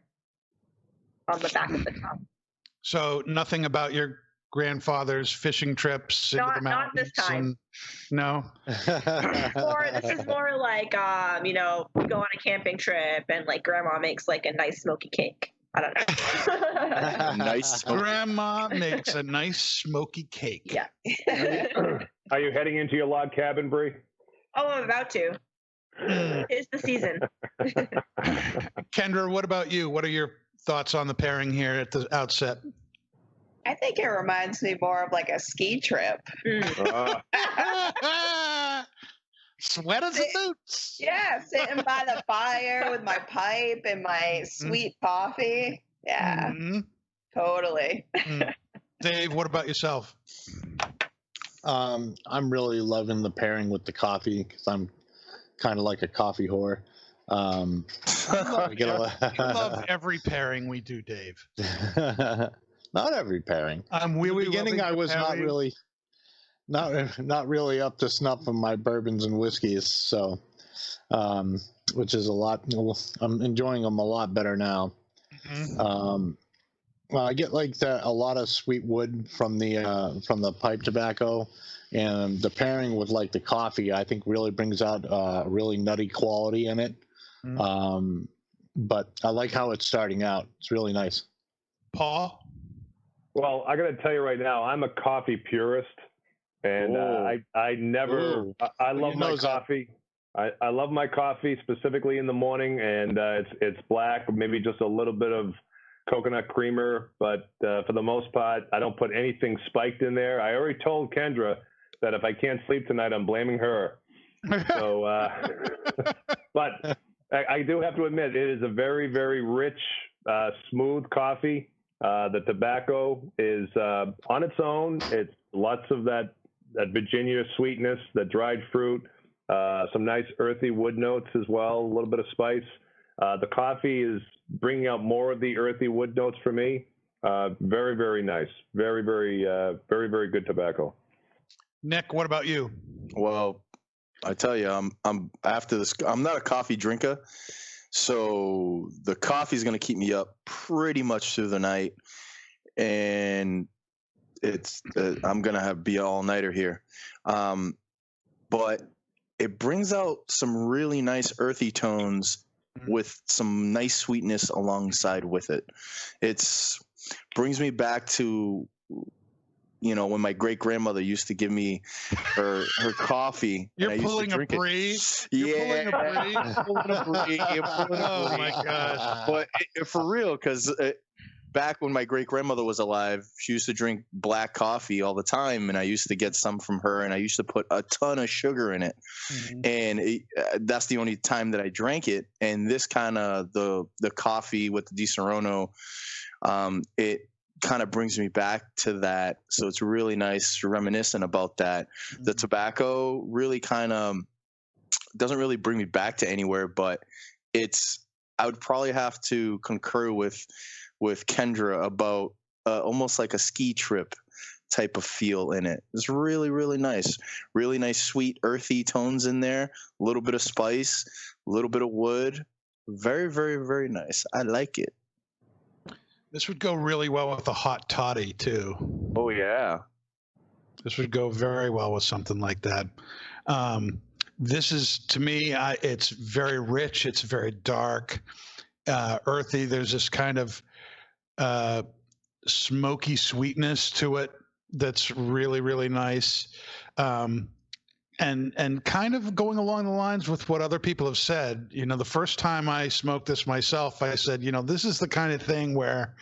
Speaker 7: on the back of the tongue.
Speaker 3: So nothing about your grandfather's fishing trips into the mountains?
Speaker 7: Not this time.
Speaker 3: No.
Speaker 7: This is more like you know, we go on a camping trip and like grandma makes like a nice smoky cake. I don't know.
Speaker 6: Nice.
Speaker 3: Grandma makes a nice smoky cake.
Speaker 7: Yeah.
Speaker 5: Are you heading into your log cabin, Bree?
Speaker 7: Oh, I'm about to. It's the season.
Speaker 3: Kendra, what about you? What are your thoughts on the pairing here at the outset?
Speaker 4: I think it reminds me more of like a ski trip.
Speaker 3: Sweaters and boots.
Speaker 4: Yeah, sitting by the fire with my pipe and my sweet coffee. Yeah, totally.
Speaker 3: Dave, what about yourself?
Speaker 8: I'm really loving the pairing with the coffee because I'm kind of like a coffee whore.
Speaker 3: I love every pairing we do, Dave.
Speaker 8: Not every pairing.
Speaker 3: I'm
Speaker 8: In the
Speaker 3: really
Speaker 8: beginning, I was not really up to snuff on my bourbons and whiskeys, so which is a lot. I'm enjoying them a lot better now. Well, I get like a lot of sweet wood from the pipe tobacco, and the pairing with like the coffee, I think, really brings out a really nutty quality in it. But I like how it's starting out. It's really nice.
Speaker 3: Paul?
Speaker 5: Well, I got to tell you right now, I'm a coffee purist, and I never. I love my coffee. I love my coffee specifically in the morning, and it's black, maybe just a little bit of coconut creamer, but for the most part, I don't put anything spiked in there. I already told Kendra that if I can't sleep tonight, I'm blaming her. So, but I do have to admit, it is a very, very rich, smooth coffee. The tobacco is on its own. It's lots of that Virginia sweetness, the dried fruit, some nice earthy wood notes as well, a little bit of spice. The coffee is bringing out more of the earthy wood notes for me. Very, very nice. Very, very, very, very good tobacco.
Speaker 3: Nick, what about you?
Speaker 6: Well, I tell you, I'm after this. I'm not a coffee drinker, so the coffee is going to keep me up pretty much through the night, and I'm going to be all nighter here. But it brings out some really nice earthy tones with some nice sweetness alongside with it. It's brings me back to, when my great grandmother used to give me her coffee.
Speaker 3: You're pulling a Brie.
Speaker 6: Yeah, pulling a Brie.
Speaker 3: Oh my gosh!
Speaker 6: But for real, because back when my great grandmother was alive, she used to drink black coffee all the time, and I used to get some from her, and I used to put a ton of sugar in it, and that's the only time that I drank it. And this kind of the coffee with the Disaronno, it kind of brings me back to that. So it's really nice, reminiscent about that. The tobacco really kind of doesn't really bring me back to anywhere, but I would probably have to concur with Kendra about almost like a ski trip type of feel in it. It's really, really nice. Really nice, sweet, earthy tones in there. A little bit of spice, a little bit of wood. Very, very, very nice. I like it.
Speaker 3: This would go really well with a hot toddy too.
Speaker 6: Oh yeah.
Speaker 3: This would go very well with something like that. This is, to me, it's very rich. It's very dark, earthy. There's this kind of smoky sweetness to it that's really, really nice. And kind of going along the lines with what other people have said. The first time I smoked this myself, I said, this is the kind of thing where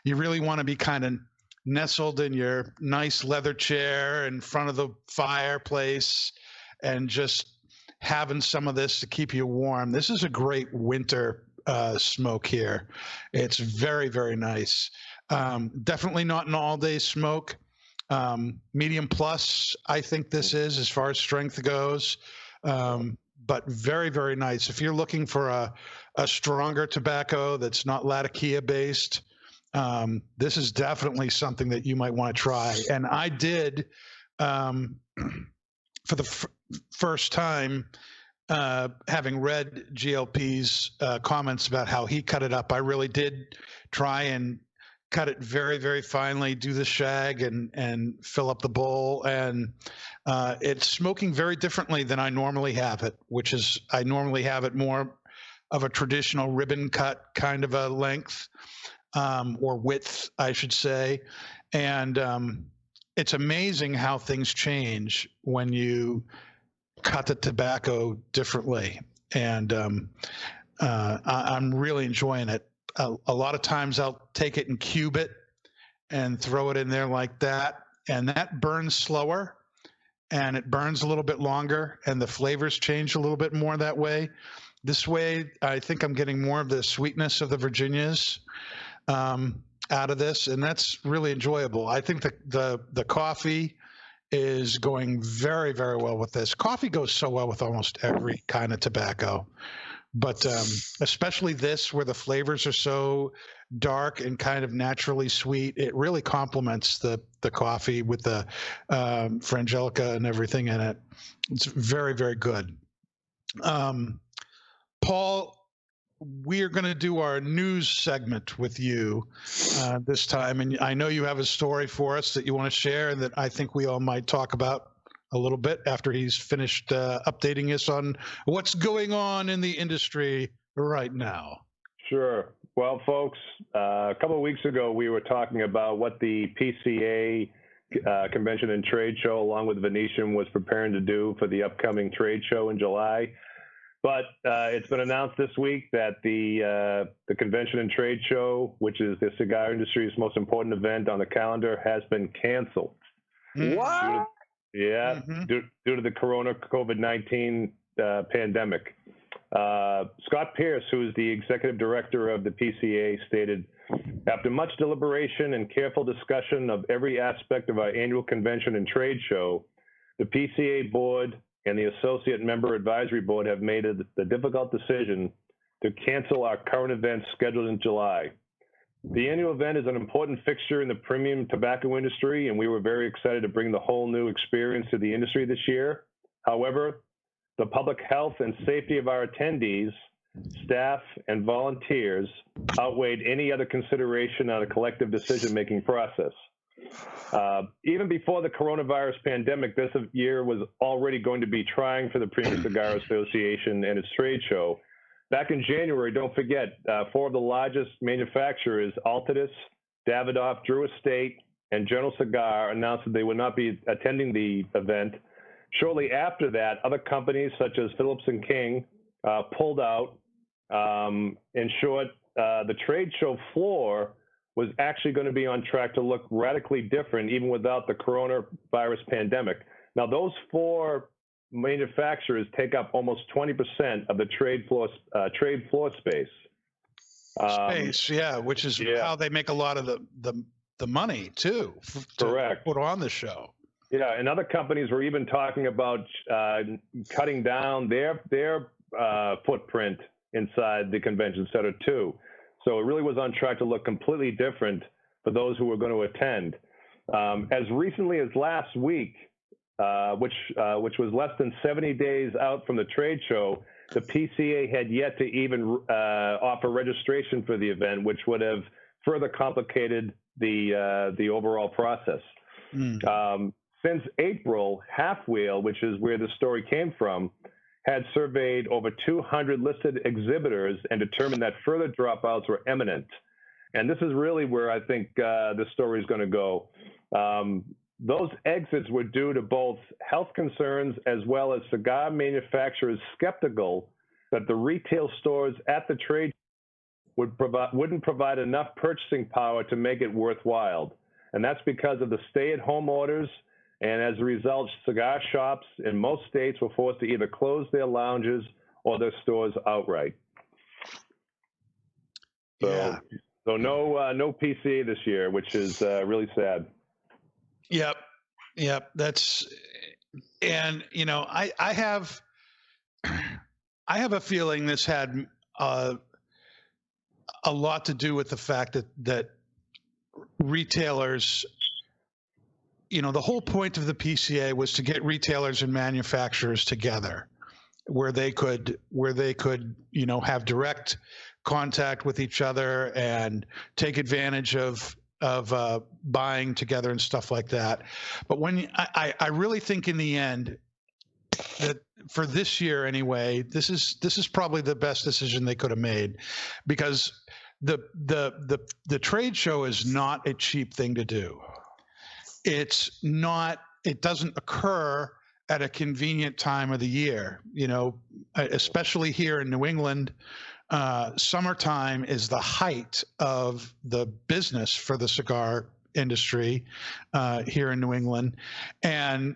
Speaker 3: you really want to be kind of nestled in your nice leather chair in front of the fireplace and just having some of this to keep you warm. This is a great winter smoke here. It's very, very nice. Definitely not an all-day smoke. Medium plus, I think this is, as far as strength goes, but very, very nice. If you're looking for a stronger tobacco that's not Latakia based, this is definitely something that you might want to try. And I did, for the first time, having read GL Pease's comments about how he cut it up, I really did try and cut it very, very finely, do the shag and fill up the bowl. And it's smoking very differently than I normally have it, which is I normally have it more of a traditional ribbon cut kind of a length or width, I should say. And it's amazing how things change when you cut the tobacco differently. And I'm really enjoying it. A lot of times I'll take it and cube it and throw it in there like that. And that burns slower and it burns a little bit longer and the flavors change a little bit more that way. This way, I think I'm getting more of the sweetness of the Virginias out of this, and that's really enjoyable. I think the coffee is going very, very well with this. Coffee goes so well with almost every kind of tobacco. But especially this, where the flavors are so dark and kind of naturally sweet, it really complements the coffee with the Frangelica and everything in it. It's very, very good. Paul, we are going to do our news segment with you this time. And I know you have a story for us that you want to share and that I think we all might talk about a little bit after he's finished updating us on what's going on in the industry right now.
Speaker 5: Sure. Well, folks, a couple of weeks ago, we were talking about what the PCA Convention and Trade Show, along with Venetian, was preparing to do for the upcoming trade show in July. But it's been announced this week that the Convention and Trade Show, which is the cigar industry's most important event on the calendar, has been canceled.
Speaker 6: What?
Speaker 5: Due to the COVID-19 pandemic. Scott Pierce, who is the executive director of the PCA, stated, after much deliberation and careful discussion of every aspect of our annual convention and trade show, the PCA board and the associate member advisory board have made the difficult decision to cancel our current event scheduled in July. The annual event is an important fixture in the premium tobacco industry, and we were very excited to bring the whole new experience to the industry this year. However, the public health and safety of our attendees, staff, and volunteers outweighed any other consideration on a collective decision-making process. Even before the coronavirus pandemic, this year was already going to be trying for the Premium Cigar Association and its trade show. Back in January, don't forget, 4 of the largest manufacturers, Altadis, Davidoff, Drew Estate, and General Cigar, announced that they would not be attending the event. Shortly after that, other companies such as Phillips and King pulled out. In short, the trade show floor was actually going to be on track to look radically different even without the coronavirus pandemic. Now, those 4 manufacturers take up almost 20% of the trade floor space.
Speaker 3: Which is how they make a lot of the money too.
Speaker 5: Correct.
Speaker 3: To put on the show.
Speaker 5: Yeah, and other companies were even talking about cutting down their footprint inside the convention center too. So it really was on track to look completely different for those who were going to attend. As recently as last week, which was less than 70 days out from the trade show, the PCA had yet to even offer registration for the event, which would have further complicated the overall process. Since April, Half Wheel, which is where the story came from, had surveyed over 200 listed exhibitors and determined that further dropouts were imminent. And this is really where I think the story is going to go. Those exits were due to both health concerns as well as cigar manufacturers skeptical that the retail stores at the trade wouldn't provide enough purchasing power to make it worthwhile. And that's because of the stay-at-home orders. And as a result, cigar shops in most states were forced to either close their lounges or their stores outright. So no PCA this year, which is really sad.
Speaker 3: Yep. That's, and I have a feeling this had a lot to do with the fact that retailers. The whole point of the PCA was to get retailers and manufacturers together. where they could have direct contact with each other and take advantage of buying together and stuff like that. But I really think in the end that for this year anyway, this is probably the best decision they could have made, because the trade show is not a cheap thing to do. It doesn't occur at a convenient time of the year, especially here in New England. Summertime is the height of the business for the cigar industry here in New England. And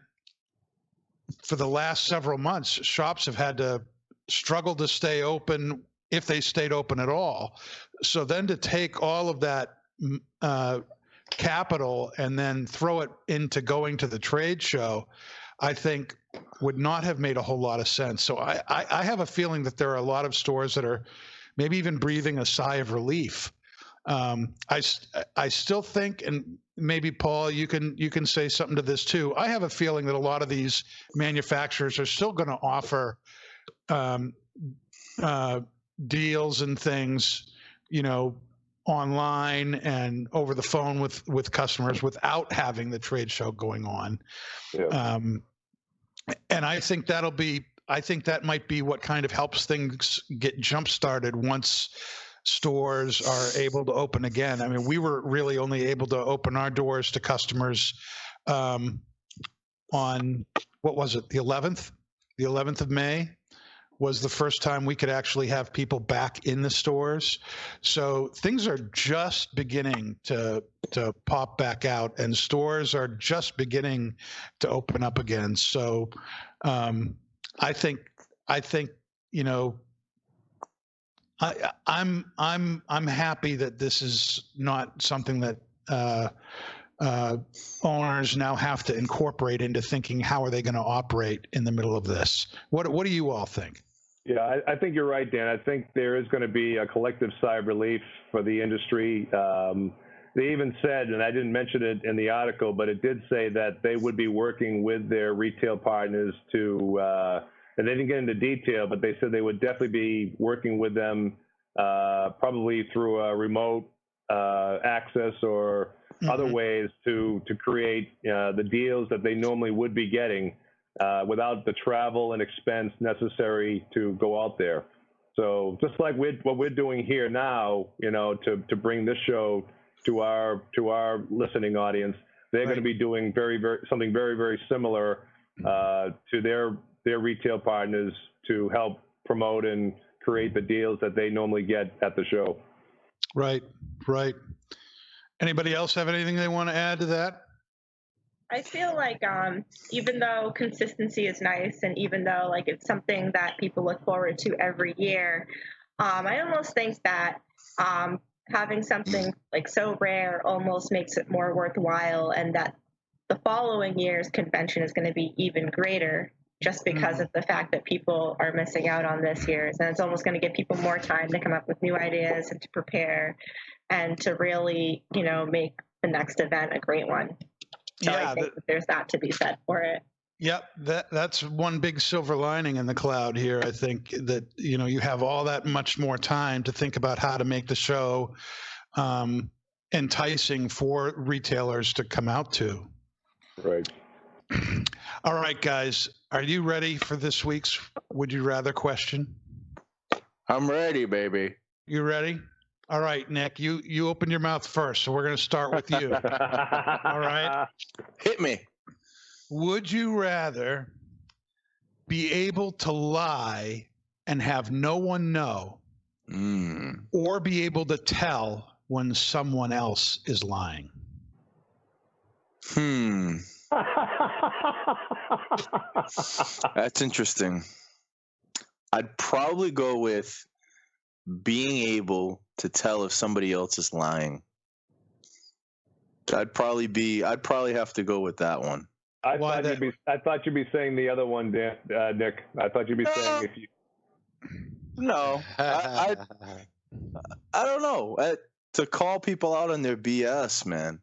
Speaker 3: for the last several months, shops have had to struggle to stay open, if they stayed open at all. So then to take all of that capital and then throw it into going to the trade show, I think would not have made a whole lot of sense. So I have a feeling that there are a lot of stores that are maybe even breathing a sigh of relief. I still think, and maybe Paul, you can say something to this too. I have a feeling that a lot of these manufacturers are still going to offer deals and things, online and over the phone with customers without having the trade show going on. Yeah. And I think that might be what kind of helps things get jump started once stores are able to open again. I mean, we were really only able to open our doors to customers on, what was it, the 11th? The 11th of May was the first time we could actually have people back in the stores. So things are just beginning to pop back out, and stores are just beginning to open up again. So I think I'm happy that this is not something that owners now have to incorporate into thinking how are they going to operate in the middle of this. What do you all think?
Speaker 5: Yeah, I think you're right, Dan. I think there is going to be a collective sigh of relief for the industry. They even said, and I didn't mention it in the article, but it did say that they would be working with their retail partners to, and they didn't get into detail, but they said they would definitely be working with them probably through a remote access or other ways to create the deals that they normally would be getting without the travel and expense necessary to go out there. So just like what we're doing here now, to bring this show to our listening audience, they're going to be doing something very, very similar to their retail partners to help promote and create the deals that they normally get at the show.
Speaker 3: Right. Anybody else have anything they want to add to that?
Speaker 7: I feel like even though consistency is nice, and even though it's something that people look forward to every year, I almost think that having something so rare almost makes it more worthwhile, and that the following year's convention is going to be even greater just because of the fact that people are missing out on this year's, and it's almost going to give people more time to come up with new ideas and to prepare and to really, make the next event a great one. So yeah, I think that there's that to be said for it.
Speaker 3: Yep, that's one big silver lining in the cloud here. I think that you have all that much more time to think about how to make the show enticing for retailers to come out to.
Speaker 5: Right.
Speaker 3: All right, guys, are you ready for this week's Would You Rather question?
Speaker 6: I'm ready, baby.
Speaker 3: You ready? All right, Nick, you open your mouth first, so we're going to start with you. All right?
Speaker 6: Hit me.
Speaker 3: Would you rather be able to lie and have no one know, or be able to tell when someone else is lying?
Speaker 6: That's interesting. I'd probably go with being able to tell if somebody else is lying. I'd probably have to go with that one.
Speaker 5: I thought you'd be saying the other one, Dan, Nick. I thought you'd be saying if you.
Speaker 6: No, I don't know. To call people out on their BS, man.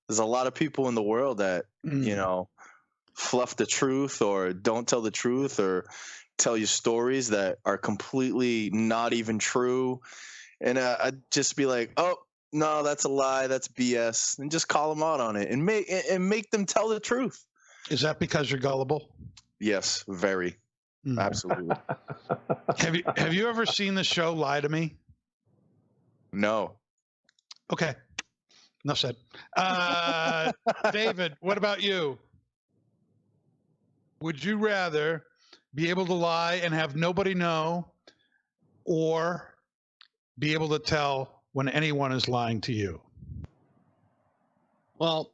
Speaker 6: There's a lot of people in the world that fluff the truth or don't tell the truth or tell you stories that are completely not even true, and I'd just be like, oh no, that's a lie, that's BS, and just call them out on it and make them tell the truth.
Speaker 3: Is that because you're gullible?
Speaker 6: Yes, very. Absolutely.
Speaker 3: Have you ever seen the show Lie to Me?
Speaker 6: No.
Speaker 3: Okay. Enough said. David, what about you? Would you rather be able to lie and have nobody know, or be able to tell when anyone is lying to you?
Speaker 8: Well,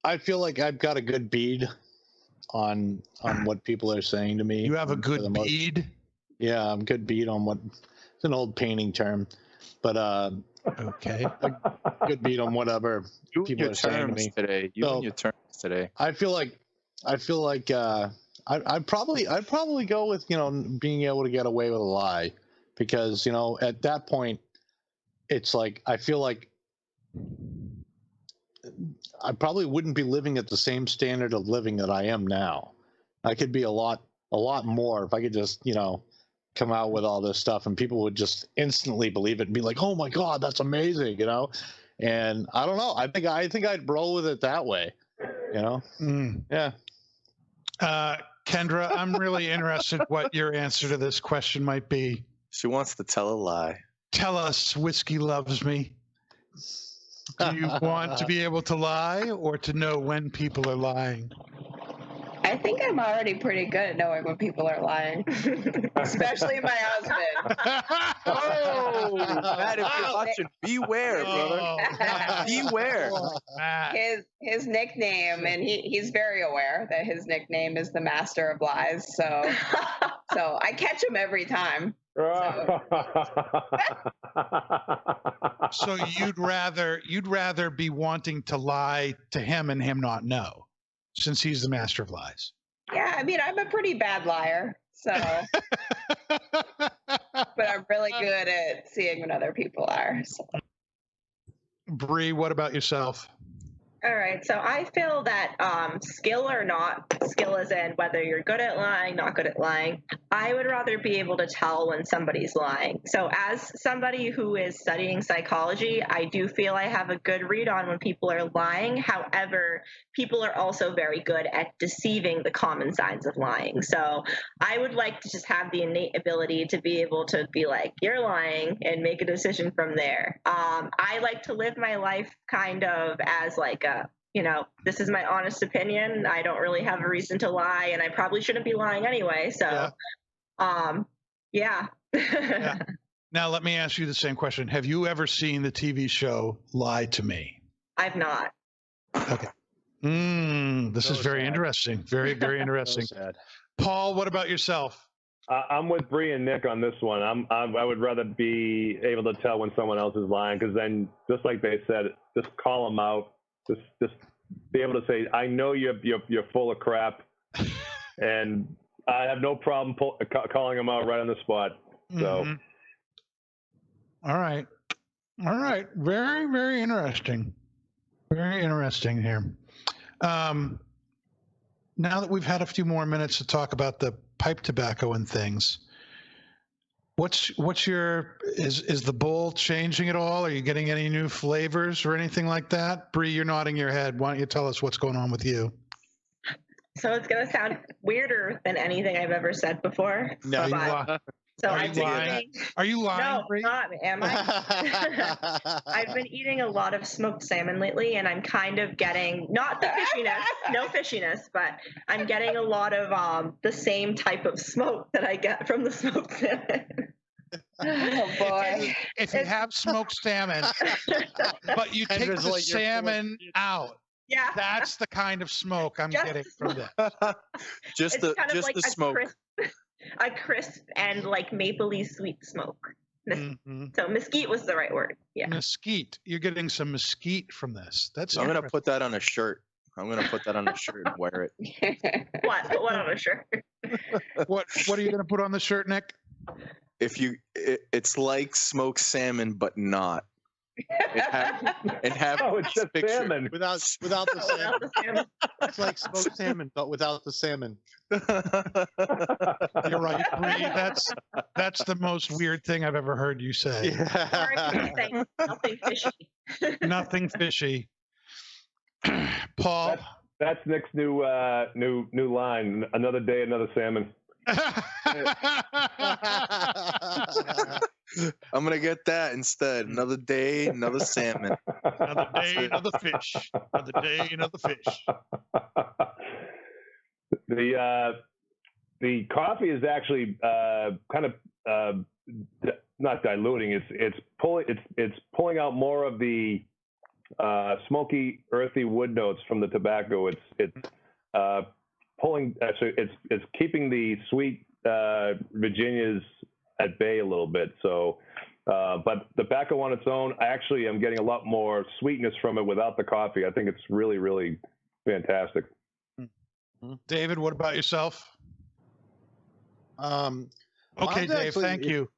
Speaker 8: I feel like I've got a good bead on what people are saying to me.
Speaker 3: You have a good bead?
Speaker 8: Yeah, I'm good bead on what, it's an old painting term, but
Speaker 3: okay,
Speaker 8: a good bead on whatever people are saying to me
Speaker 6: today. You and your terms today.
Speaker 8: I feel like I'd probably go with, you know, being able to get away with a lie, because, you know, at that point it's like I feel like I probably wouldn't be living at the same standard of living that I am now. I could be a lot more if I could just, you know, come out with all this stuff and people would just instantly believe it and be like, "Oh my God, that's amazing," you know? And I don't know. I think I'd roll with it that way, you know? Yeah.
Speaker 3: Kendra, I'm really interested what your answer to this question might be.
Speaker 6: She wants to tell a lie.
Speaker 3: Tell us, Whiskey Loves Me. Do you want to be able to lie or to know when people are lying?
Speaker 4: I think I'm already pretty good at knowing when people are lying, especially my husband.
Speaker 6: Oh, Matt, if you're watching, beware, brother. Beware.
Speaker 4: His nickname, and he's very aware that his nickname is the Master of Lies. So I catch him every time.
Speaker 3: So you'd rather be wanting to lie to him and him not know, since he's the master of lies.
Speaker 4: Yeah, I mean, I'm a pretty bad liar, so but I'm really good at seeing when other people are. So.
Speaker 3: Bree, what about yourself?
Speaker 7: All right, so I feel that skill or not, skill as in whether you're good at lying, not good at lying, I would rather be able to tell when somebody's lying. So as somebody who is studying psychology, I do feel I have a good read on when people are lying. However, people are also very good at deceiving the common signs of lying. So I would like to just have the innate ability to be able to be like, you're lying, and make a decision from there. I like to live my life kind of as like you know, this is my honest opinion. I don't really have a reason to lie, and I probably shouldn't be lying anyway. So, yeah.
Speaker 3: Yeah. Now, let me ask you the same question. Have you ever seen the TV show Lie to Me?
Speaker 7: I've not.
Speaker 3: Okay. This is very interesting. Very, very interesting.
Speaker 8: So
Speaker 3: Paul, what about yourself?
Speaker 5: I'm with Bree and Nick on this one. I would rather be able to tell when someone else is lying, because then, just like they said, just call them out. Just be able to say, I know you're full of crap, and I have no problem calling them out right on the spot. So,
Speaker 3: all right. Very, very interesting. Very interesting here. Now that we've had a few more minutes to talk about the pipe tobacco and things, what's your is the bowl changing at all? Are you getting any new flavors or anything like that? Bree, you're nodding your head. Why don't you tell us what's going on with you?
Speaker 7: So it's going to sound weirder than anything I've ever said before.
Speaker 8: No,
Speaker 3: Are you lying?
Speaker 7: No,
Speaker 3: Bree?
Speaker 7: not. Am I? I've been eating a lot of smoked salmon lately, and I'm kind of getting not the fishiness, no fishiness, but I'm getting a lot of the same type of smoke that I get from the smoked salmon.
Speaker 4: Oh boy!
Speaker 3: If you have smoked salmon, but you take the salmon out,
Speaker 7: yeah,
Speaker 3: that's the kind of smoke I'm getting from this.
Speaker 6: Just the smoke.
Speaker 7: A crisp and like mapley sweet smoke. So mesquite was the right word. Yeah.
Speaker 3: Mesquite. You're getting some mesquite from this. That's.
Speaker 6: I'm gonna put that on a shirt. I'm gonna put that on a shirt and wear it.
Speaker 7: What on a shirt?
Speaker 3: What are you gonna put on the shirt, Nick?
Speaker 6: It's like smoked salmon, but not. and have
Speaker 5: Oh, it's just
Speaker 6: picture.
Speaker 5: salmon.
Speaker 8: Without the salmon. It's like smoked salmon, but without the salmon.
Speaker 3: You're right, Bree. That's the most weird thing I've ever heard you say.
Speaker 7: Or I can say nothing fishy.
Speaker 3: Nothing fishy. Paul.
Speaker 5: That's Nick's new line. Another day, another salmon.
Speaker 6: I'm gonna get that instead. Another day, another salmon.
Speaker 3: Another day, another fish. Another day, another fish.
Speaker 5: The coffee is actually kind of not diluting. It's pulling out more of the smoky, earthy wood notes from the tobacco. It's pulling. Actually, it's keeping the sweet Virginias at bay a little bit. So, but tobacco on its own, I actually am getting a lot more sweetness from it without the coffee. I think it's really, really fantastic.
Speaker 3: David, what about yourself? Okay, Dave,
Speaker 8: actually,
Speaker 3: thank you.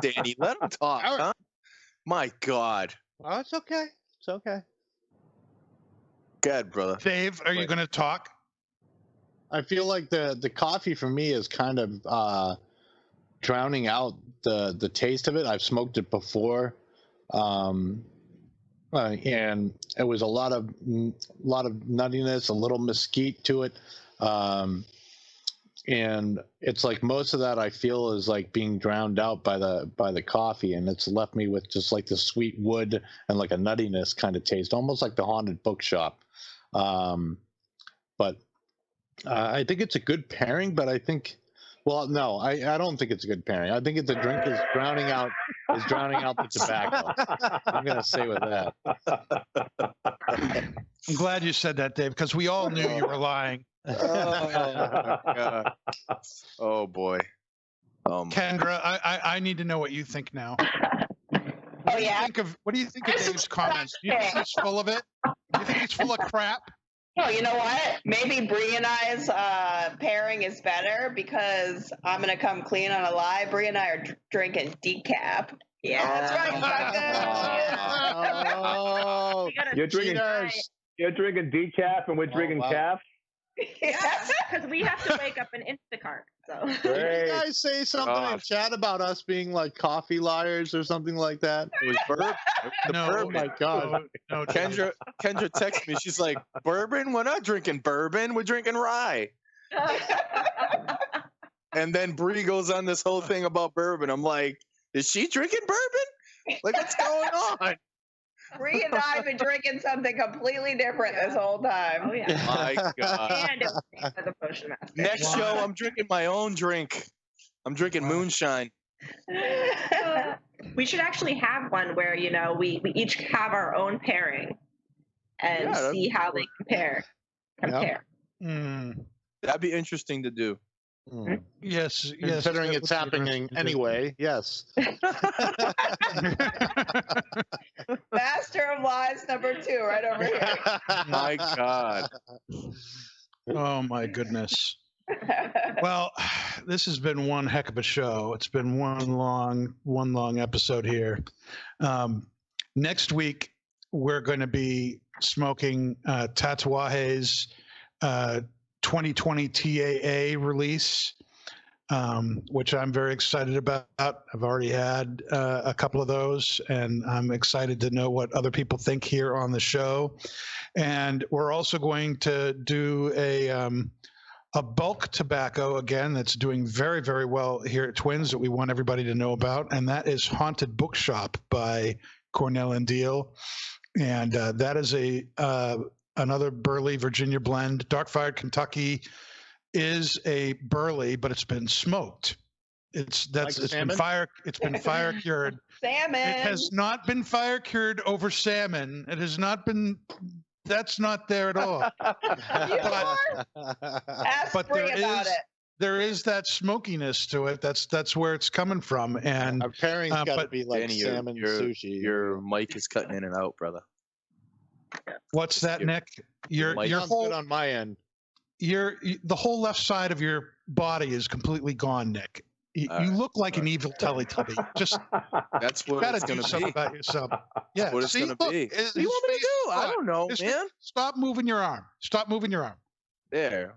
Speaker 6: Danny, let him talk. Huh? My God.
Speaker 8: Oh, it's okay. It's okay.
Speaker 6: Go ahead, brother.
Speaker 3: Dave, are you going to talk?
Speaker 8: I feel like the coffee for me is kind of drowning out the taste of it. I've smoked it before, and it was a lot of nuttiness, a little mesquite to it, and it's like most of that I feel is like being drowned out by the coffee, and it's left me with just like the sweet wood and like a nuttiness kind of taste, almost like the haunted bookshop. But I think it's a good pairing, but I think, well, no, I don't think it's a good pairing. I think the drink is drowning out the tobacco. I'm gonna say with that.
Speaker 3: I'm glad you said that, Dave, because we all knew you were lying.
Speaker 6: Oh, God. Oh boy.
Speaker 3: Kendra, I need to know what you think now.
Speaker 4: Oh yeah.
Speaker 3: What do you think of Dave's comments? Do you think he's full of it? Do you think he's full of crap?
Speaker 4: Oh, you know what? Maybe Bree and I's pairing is better because I'm gonna come clean on a lie. Bree and I are drinking decaf. Yeah, that's right, Becca.
Speaker 8: Oh,
Speaker 5: You're drinking decaf and we're drinking calf.
Speaker 7: Yeah, because we have to wake up an Instacart. So.
Speaker 8: Did you guys say something in chat about us being like coffee liars or something like that?
Speaker 6: It was bourbon.
Speaker 8: Oh my God.
Speaker 3: No,
Speaker 6: Kendra texted me. She's like, bourbon? We're not drinking bourbon. We're drinking rye. And then Bree goes on this whole thing about bourbon. I'm like, is she drinking bourbon? Like, what's going on?
Speaker 4: Bree and I have been drinking something completely different this whole time.
Speaker 7: Oh yeah.
Speaker 6: My God.
Speaker 7: And it was by the Potion Master.
Speaker 6: Next show, I'm drinking my own drink. I'm drinking moonshine.
Speaker 7: We should actually have one where, we each have our own pairing and see how they compare.
Speaker 6: That'd be interesting to do.
Speaker 3: Yes.
Speaker 8: Considering it's happening anyway, yes.
Speaker 4: Master of Lies #2, right over here.
Speaker 6: My God.
Speaker 3: Oh my goodness. Well, this has been one heck of a show. It's been one long episode here. Next week we're going to be smoking Tatuaje's 2020 TAA release, which I'm very excited about. I've already had a couple of those, and I'm excited to know what other people think here on the show. And we're also going to do a bulk tobacco again that's doing very, very well here at Twins that we want everybody to know about, and that is Haunted Bookshop by Cornell and Deal. And that is another Burley Virginia blend. Dark Fired Kentucky is a Burley, but it's been smoked. It's been fire cured.
Speaker 4: Salmon.
Speaker 3: It has not been fire cured over salmon. It has not been. That's not there at all.
Speaker 4: Ask Bree about it.
Speaker 3: There is that smokiness to it. That's where it's coming from. And
Speaker 8: our pairing's got to be like
Speaker 6: Danny,
Speaker 8: salmon sushi.
Speaker 6: Your mic is cutting in and out, brother.
Speaker 3: What's that, Nick? Your whole
Speaker 8: good on my end.
Speaker 3: The whole left side of your body is completely gone, Nick. You look like an evil Teletubby. Just
Speaker 6: That's what
Speaker 3: gotta
Speaker 6: it's
Speaker 3: do
Speaker 6: going to
Speaker 3: something
Speaker 6: be.
Speaker 3: about yourself. Yeah,
Speaker 6: What it's
Speaker 3: see,
Speaker 6: going to
Speaker 3: look,
Speaker 6: be.
Speaker 3: his
Speaker 6: What do you want me to
Speaker 3: face
Speaker 6: do? I
Speaker 3: is
Speaker 6: don't know,
Speaker 3: his
Speaker 6: man.
Speaker 3: Stop moving your arm. Stop moving your arm.
Speaker 6: There.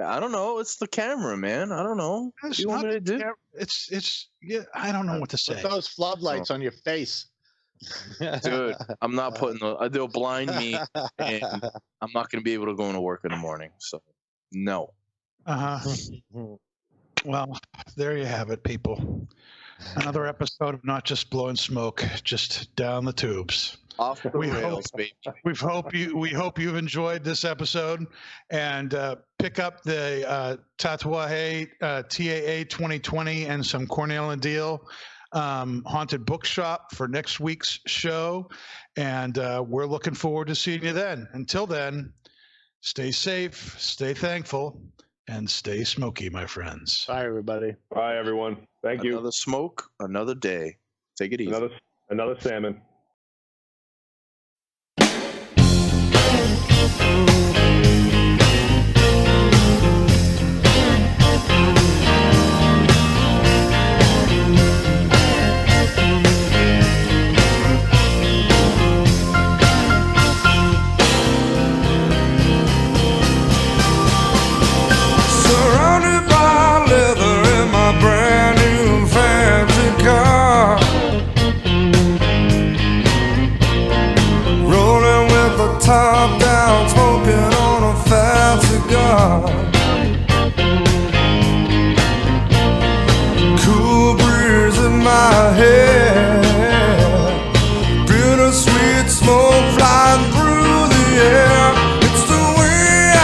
Speaker 6: I don't know. It's the camera, man. I don't know. What
Speaker 3: It's
Speaker 6: do you want
Speaker 3: not
Speaker 6: me to do?
Speaker 3: It's yeah. I don't know what to say.
Speaker 8: Put those floodlights on your face.
Speaker 6: Dude, I'm not putting they'll blind me, and I'm not going to be able to go into work in the morning. So, no.
Speaker 3: Well, there you have it, people. Another episode of Not Just Blowing Smoke, just down the tubes.
Speaker 6: Off the rails, baby.
Speaker 3: We hope you've enjoyed this episode, and pick up the Tatuaje TAA 2020 and some Cornell and Deal Haunted Bookshop for next week's show, and we're looking forward to seeing you then. Until then, stay safe, stay thankful, and stay smoky, my friends.
Speaker 8: Bye, everybody.
Speaker 5: Bye, everyone. Thank you.
Speaker 6: Another smoke, another day. Take it easy.
Speaker 5: Another salmon.
Speaker 1: Surrounded by leather in my brand new fancy car, rolling with the top down, smoking on a fat cigar. Cool breeze in my head, bittersweet smoke flying through the air. It's the way I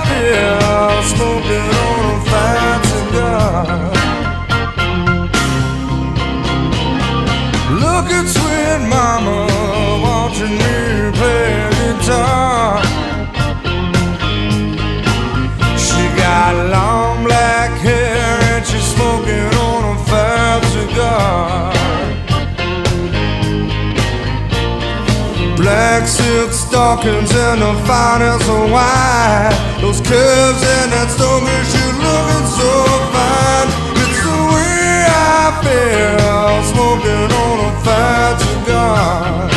Speaker 1: feel, smoking on a fat cigar. Look at sweet mama watching me play guitar. She got long black hair and she's smoking on a fat cigar. Black silk stockings and the finest of white. Those curves and that stomach, she's looking so fine. It's the way I feel, smoking on a fat cigar.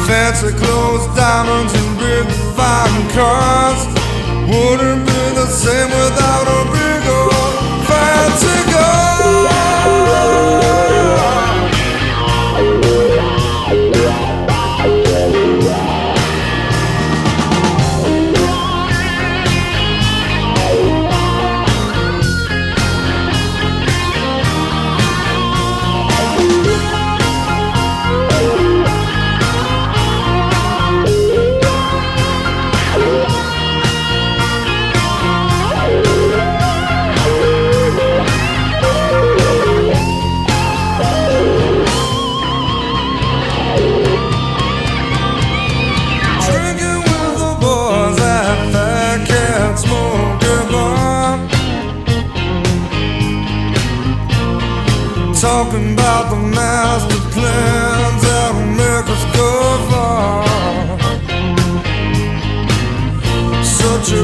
Speaker 1: Fancy clothes, diamonds, and big fine cars wouldn't be the same without a big old fat cigar. Drinking with the boys at Fat Cat Smoking Bar, talking about the master plans that'll make us go far. Such a